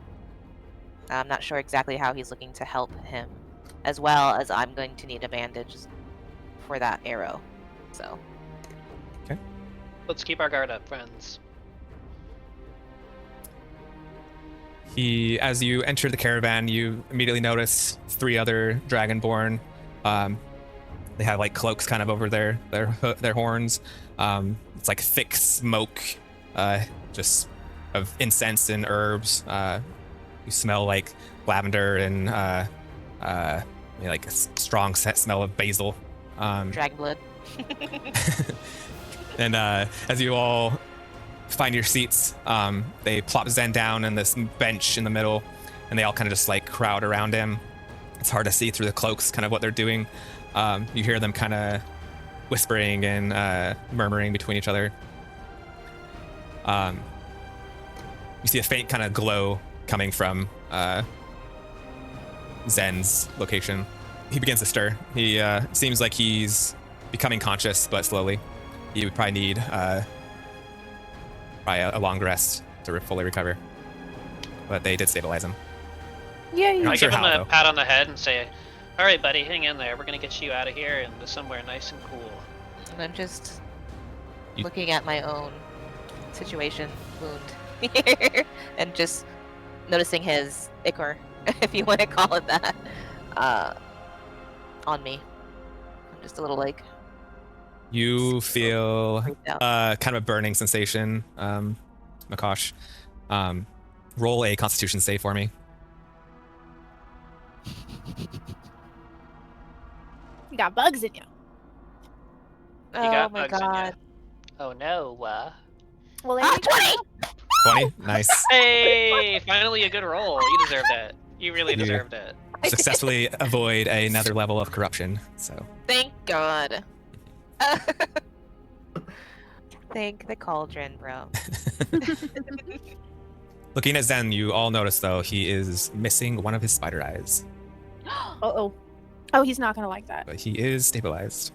I'm not sure exactly how he's looking to help him, as well as I'm going to need a bandage for that arrow. So. Let's keep our guard up, friends. As you enter the caravan, you immediately notice 3 other dragonborn. They have like cloaks kind of over their horns. It's like thick smoke, just of incense and herbs. You smell like lavender and like a strong smell of basil. Dragon blood. And as you all find your seats, they plop Zen down on this bench in the middle, and they all kind of just like crowd around him. It's hard to see through the cloaks kind of what they're doing. You hear them kind of whispering and murmuring between each other. You see a faint kind of glow coming from Zen's location. He begins to stir. He seems like he's becoming conscious, but slowly. You would probably need probably a long rest to fully recover. But they did stabilize him. Yeah, Not I sure give him how, a though. pat on the head and say, "All right, buddy, hang in there. We're gonna get you out of here and to somewhere nice and cool." And I'm just You- looking at my own situation wound here and just noticing his ichor, if you want to call it that, on me. I'm just a little like You feel freaked out. kind of a burning sensation, Makosh. Roll a Constitution save for me. You got bugs in you. Oh got my bugs in ya. god. Oh no. Well, Ah, anyway, 20! 20. Nice. Hey, finally a good roll. You deserved it. You really You- deserved it. Successfully avoid another level of corruption. So Thank God. Thank the cauldron, bro. looking at Zen, you all notice though he is missing one of his spider eyes, Uh-oh. Oh, he's not gonna like that. but he is stabilized.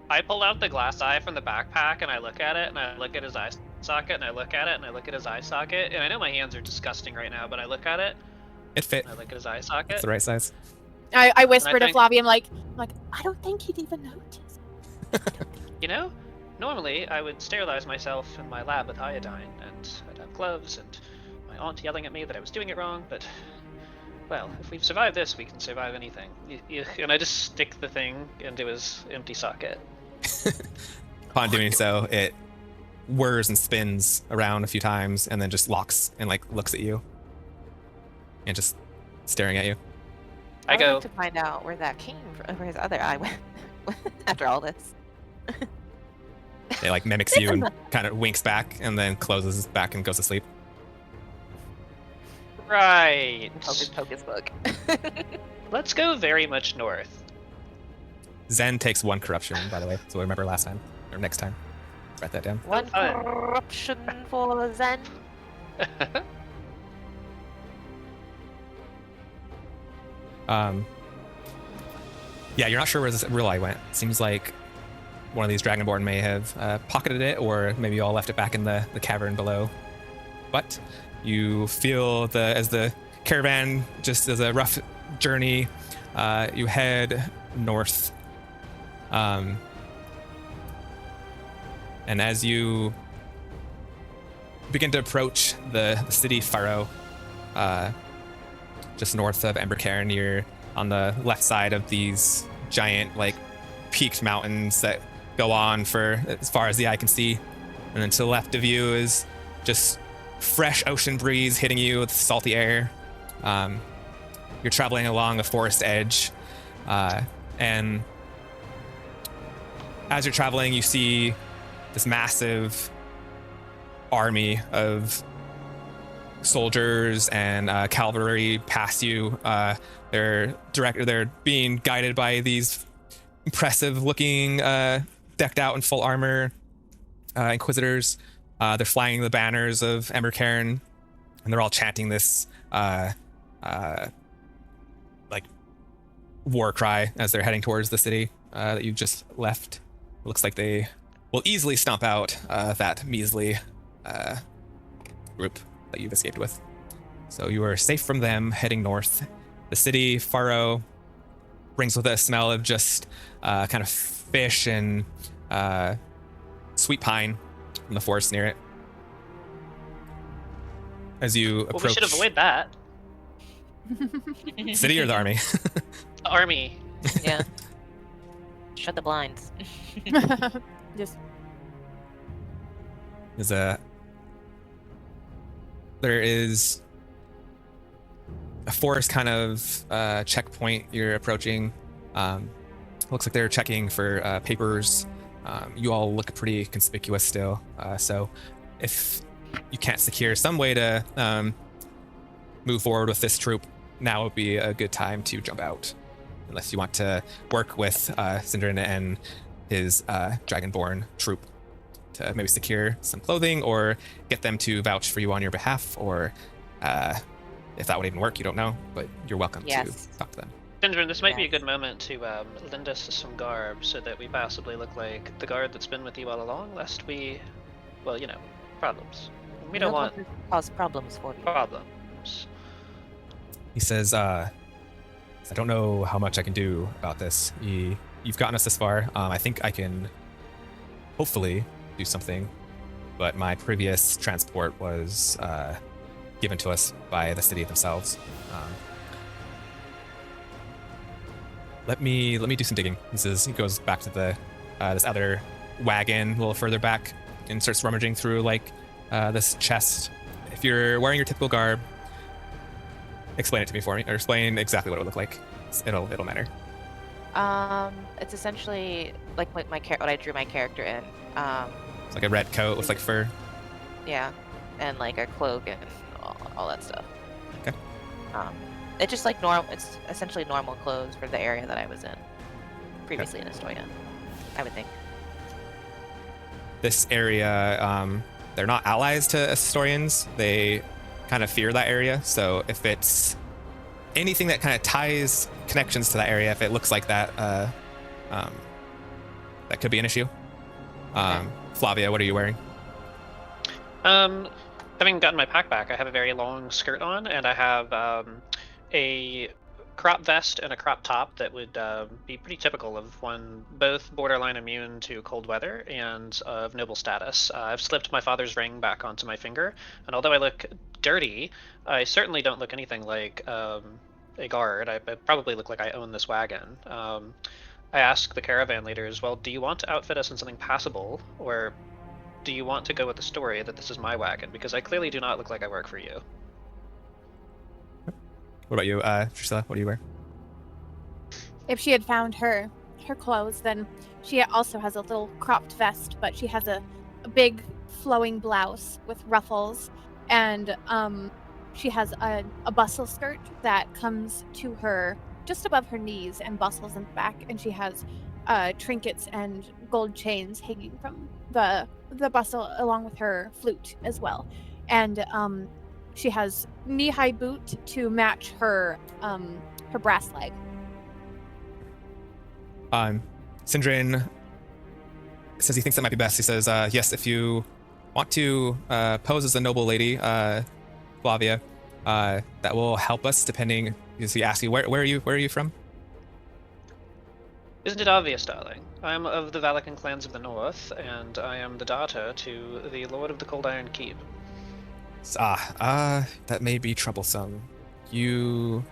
I pull out the glass eye from the backpack and I look at it and I look at his eye socket and I look at it and I look at his eye socket and I know my hands are disgusting right now, but I look at it It fit. and I look at his eye It's socket. the right size. I whisper to think- Flavia, I'm like, I don't think he'd even notice. You know, normally I would sterilize myself in my lab with iodine and I'd have gloves and my aunt yelling at me that I was doing it wrong, but well, if we've survived this, we can survive anything. And I just stick the thing into his empty socket. Upon doing so, it whirs and spins around a few times and then just locks and like looks at you and just staring at you. I would go, like to find out where that came from, where his other eye went after all this. It like mimics you and kind of winks back and then closes back and goes to sleep. right. Hocus pocus book. Let's go very much north. Zen takes 1 corruption, by the way, so remember last time or next time. Write that down. One fun. corruption for Zen. Yeah, you're not sure where this real eye went. Seems like one of these Dragonborn may have pocketed it, or maybe you all left it back in the cavern below. But you feel as the caravan just as a rough journey, you head north. And as you begin to approach the city Faro, just north of Embercairn, you're on the left side of these giant, like, peaked mountains that go on for as far as the eye can see. And then to the left of you is just fresh ocean breeze hitting you with salty air. You're traveling along a forest edge, and as you're traveling, you see this massive army of soldiers and cavalry pass you. They're being guided by these impressive-looking, decked out in full armor inquisitors. They're flying the banners of Embercairn, and they're all chanting this like war cry as they're heading towards the city that you just left. It looks like they will easily stomp out that measly group that you've escaped with. So you are safe from them, heading north. The city, Faro, brings with it a smell of just kind of fish and sweet pine from the forest near it. As you approach... Well, we should avoid that. City or the army? The army. Yeah. Shut the blinds. Just There is a forest kind of checkpoint you're approaching. Looks like they're checking for papers. You all look pretty conspicuous still. So if you can't secure some way to move forward with this troop, now would be a good time to jump out. Unless you want to work with Syndrin and his Dragonborn troop to maybe secure some clothing or get them to vouch for you on your behalf, or if that would even work, you don't know, but you're welcome Yes. to talk to them. Syndrome, this might be a Yes. good moment to lend us some garb so that we possibly look like the guard that's been with you all along, lest we, well, you know, problems. We don't want to cause problems for you. problems. He says, I don't know how much I can do about this. You've gotten us this far. I think I can hopefully do something, but my previous transport was given to us by the city themselves. Let me do some digging. He goes back to the this other wagon a little further back and starts rummaging through like this chest. If you're wearing your typical garb, explain it to me for me, or explain exactly what it would look like. It'll matter. It's essentially like what I drew my character in. It's like a red coat with like fur. Yeah, and like a cloak and all that stuff. Okay. It's just like normal. It's essentially normal clothes for the area that I was in previously in Estonia, I would think. This area, they're not allies to historians. They kind of fear that area. So if it's anything that kind of ties connections to that area, if it looks like that, that could be an issue. Flavia, what are you wearing? Having gotten my pack back, I have a very long skirt on, and I have a crop vest and a crop top that would be pretty typical of one both borderline immune to cold weather and of noble status. I've slipped my father's ring back onto my finger, and although I look dirty, I certainly don't look anything like a guard. I probably look like I own this wagon. I ask the caravan leaders, well, do you want to outfit us in something passable, or do you want to go with the story that this is my wagon? Because I clearly do not look like I work for you. What about you, Drusilla? What do you wear? If she had found her clothes, then she also has a little cropped vest, but she has a big flowing blouse with ruffles, and she has a bustle skirt that comes to her just above her knees and bustles in the back, and she has trinkets and gold chains hanging from the bustle along with her flute as well, and she has knee-high boot to match her brass leg. Sindrin says he thinks that might be best. He says, yes, if you want to pose as a noble lady, Flavia, that will help us depending. He asks you, where are you from? Isn't it obvious, darling? I am of the Valakan clans of the north, and I am the daughter to the Lord of the Cold Iron Keep. That may be troublesome. You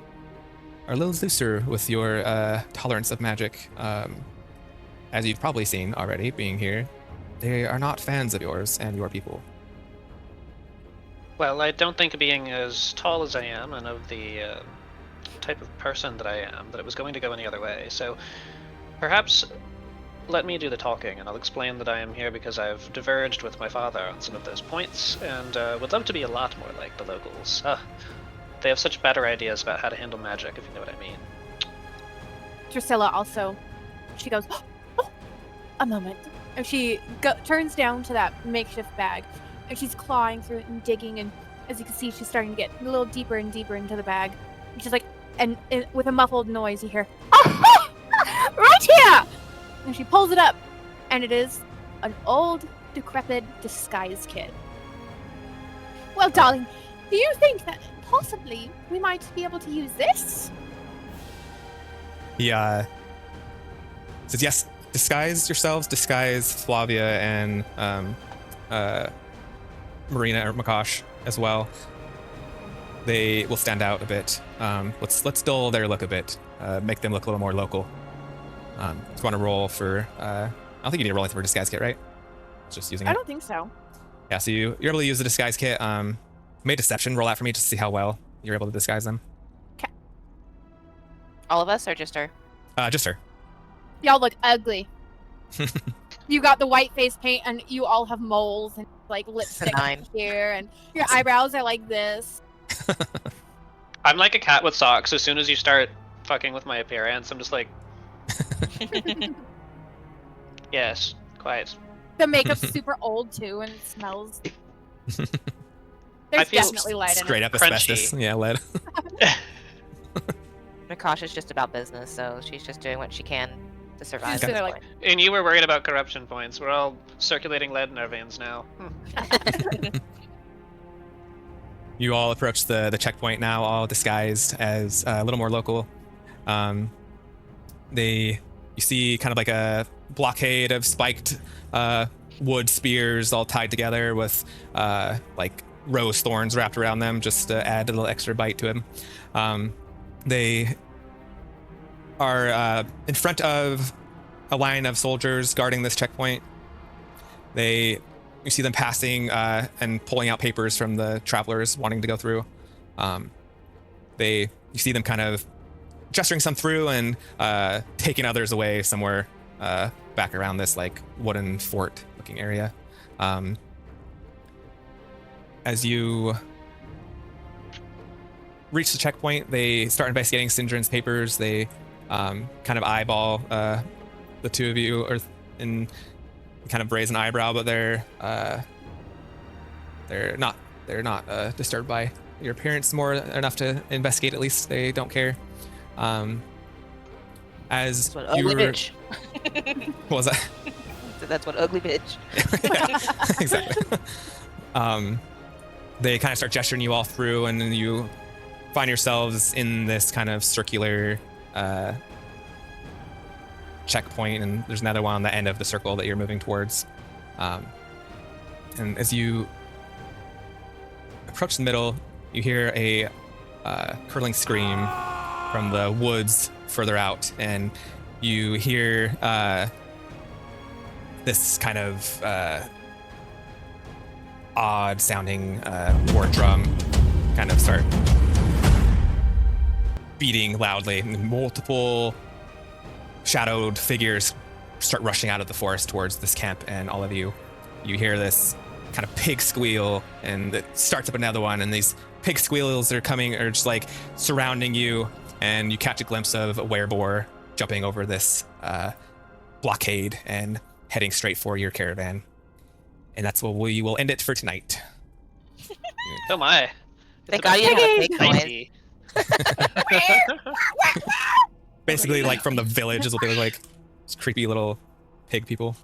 are a little looser with your tolerance of magic. As you've probably seen already, being here, they are not fans of yours and your people. Well, I don't think being as tall as I am and of the type of person that I am, that it was going to go any other way. So perhaps let me do the talking, and I'll explain that I am here because I've diverged with my father on some of those points, and would love to be a lot more like the locals. They have such better ideas about how to handle magic, if you know what I mean. Drusilla also, she goes, oh, a moment. And she turns down to that makeshift bag, and she's clawing through it and digging, and as you can see, she's starting to get a little deeper and deeper into the bag. And she's like, and with a muffled noise, you hear, oh, right here! And she pulls it up, and it is an old, decrepit disguise kit. Well, darling, do you think that possibly we might be able to use this? He says, yes, disguise yourselves, disguise Flavia and Marina or Makosh as well. They will stand out a bit. Let's dull their look a bit, make them look a little more local. Just want to roll for. I don't think you need to roll anything for disguise kit, right? It's just using it. I don't think so. Yeah, so you're able to use the disguise kit. Make deception roll out for me just to see how well you're able to disguise them. Okay. All of us or just her? Just her. Y'all look ugly. You got the white face paint, and you all have moles and like lipstick here, and your eyebrows are like this. I'm like a cat with socks. As soon as you start fucking with my appearance, I'm just like, yes, quiet. The makeup's super old too, and it smells. I There's feel definitely lead in it. Straight up Crunchy. asbestos. Yeah, lead. Nakasha's just about business, so she's just doing what she can to survive. She's at sitting this there point. And you were worried about corruption points. We're all circulating lead in our veins now. You all approach the checkpoint now, all disguised as a little more local. You see kind of like a blockade of spiked wood spears all tied together with like rose thorns wrapped around them, just to add a little extra bite to him. They are in front of a line of soldiers guarding this checkpoint. You see them passing and pulling out papers from the travelers wanting to go through. You see them kind of gesturing some through and taking others away somewhere back around this like wooden fort looking area. As you reach the checkpoint, they start investigating Sindrin's papers. They kind of eyeball the two of you, or in kind of raise an eyebrow, but they're not disturbed by your appearance more enough to investigate. At least they don't care. As That's what ugly bitch. What was that? That's what ugly bitch. Yeah, exactly. They kind of start gesturing you all through, and then you find yourselves in this kind of circular checkpoint, and there's another one on the end of the circle that you're moving towards. And as you approach the middle, you hear a curdling scream from the woods further out, and you hear this kind of odd sounding war drum kind of start beating loudly, and multiple shadowed figures start rushing out of the forest towards this camp, and all of you hear this kind of pig squeal, and it starts up another one, and these pig squeals are just like surrounding you, and you catch a glimpse of a wereboar jumping over this blockade and heading straight for your caravan. And that's where we will end it for tonight. Oh my. Thank God you didn't have a pig noise. Mighty. Basically, like from the village is what they look like. Just creepy little pig people.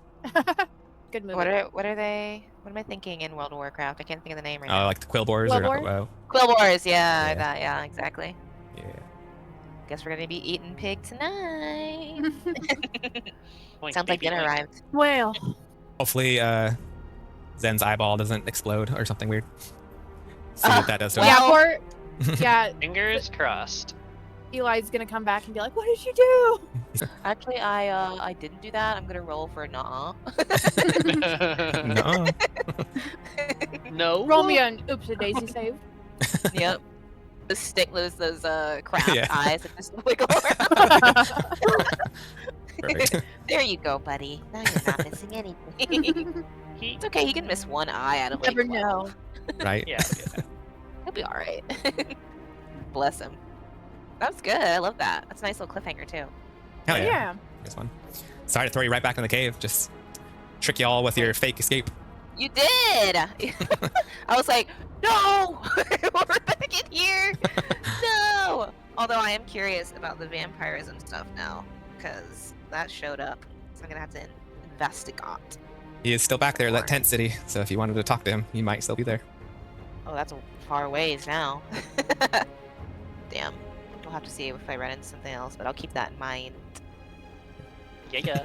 Good movie. What are they? What am I thinking in World of Warcraft? I can't think of the name right now. Like the quillboars. Quillboar? Quillboars, yeah, Yeah. yeah, exactly. Yeah. Guess we're gonna be eating pig tonight. Oink, Sounds like baby, dinner oink. arrived. Well, Hopefully, Zen's eyeball doesn't explode or something weird. See what that does to him. yeah, Well- yeah, Fingers crossed. Eli's gonna come back and be like, "What did you do?" Actually, I didn't do that. I'm gonna roll for nah. No. No. Roll me an oopsie daisy save. Yep. The stick, those craft Yeah. eyes that just wiggle around. Perfect. There you go, buddy. Now you're not missing anything. It's okay. He can miss one eye out of like Never 12. know. Right? Yeah. He'll be all right. Bless him. That was good. I love that. That's a nice little cliffhanger too. Hell yeah. Yeah. This one. Sorry to throw you right back in the cave. Just trick you all with your fake escape. You did. I was like, no, we're back in here. No. Although I am curious about the vampirism stuff now, because that showed up. So I'm gonna have to investigate. He is still back there, that tent city. So if you wanted to talk to him, he might still be there. Oh, that's a far ways now. Damn. We'll have to see if I run into something else, but I'll keep that in mind. Yeah.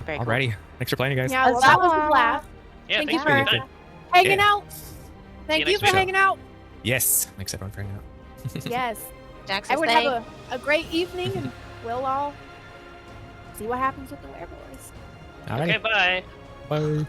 Very cool. Alrighty. Thanks for playing, you guys. Yeah, well, that was a blast. Yeah, Thank thanks you for your for time. hanging Yeah. out. Thank you you next for week. hanging out. Yes. Thanks everyone for hanging out. Yes. Jack's I would staying. have a great evening, and we'll all see what happens with the werewolves. Alrighty. Okay, bye. Bye.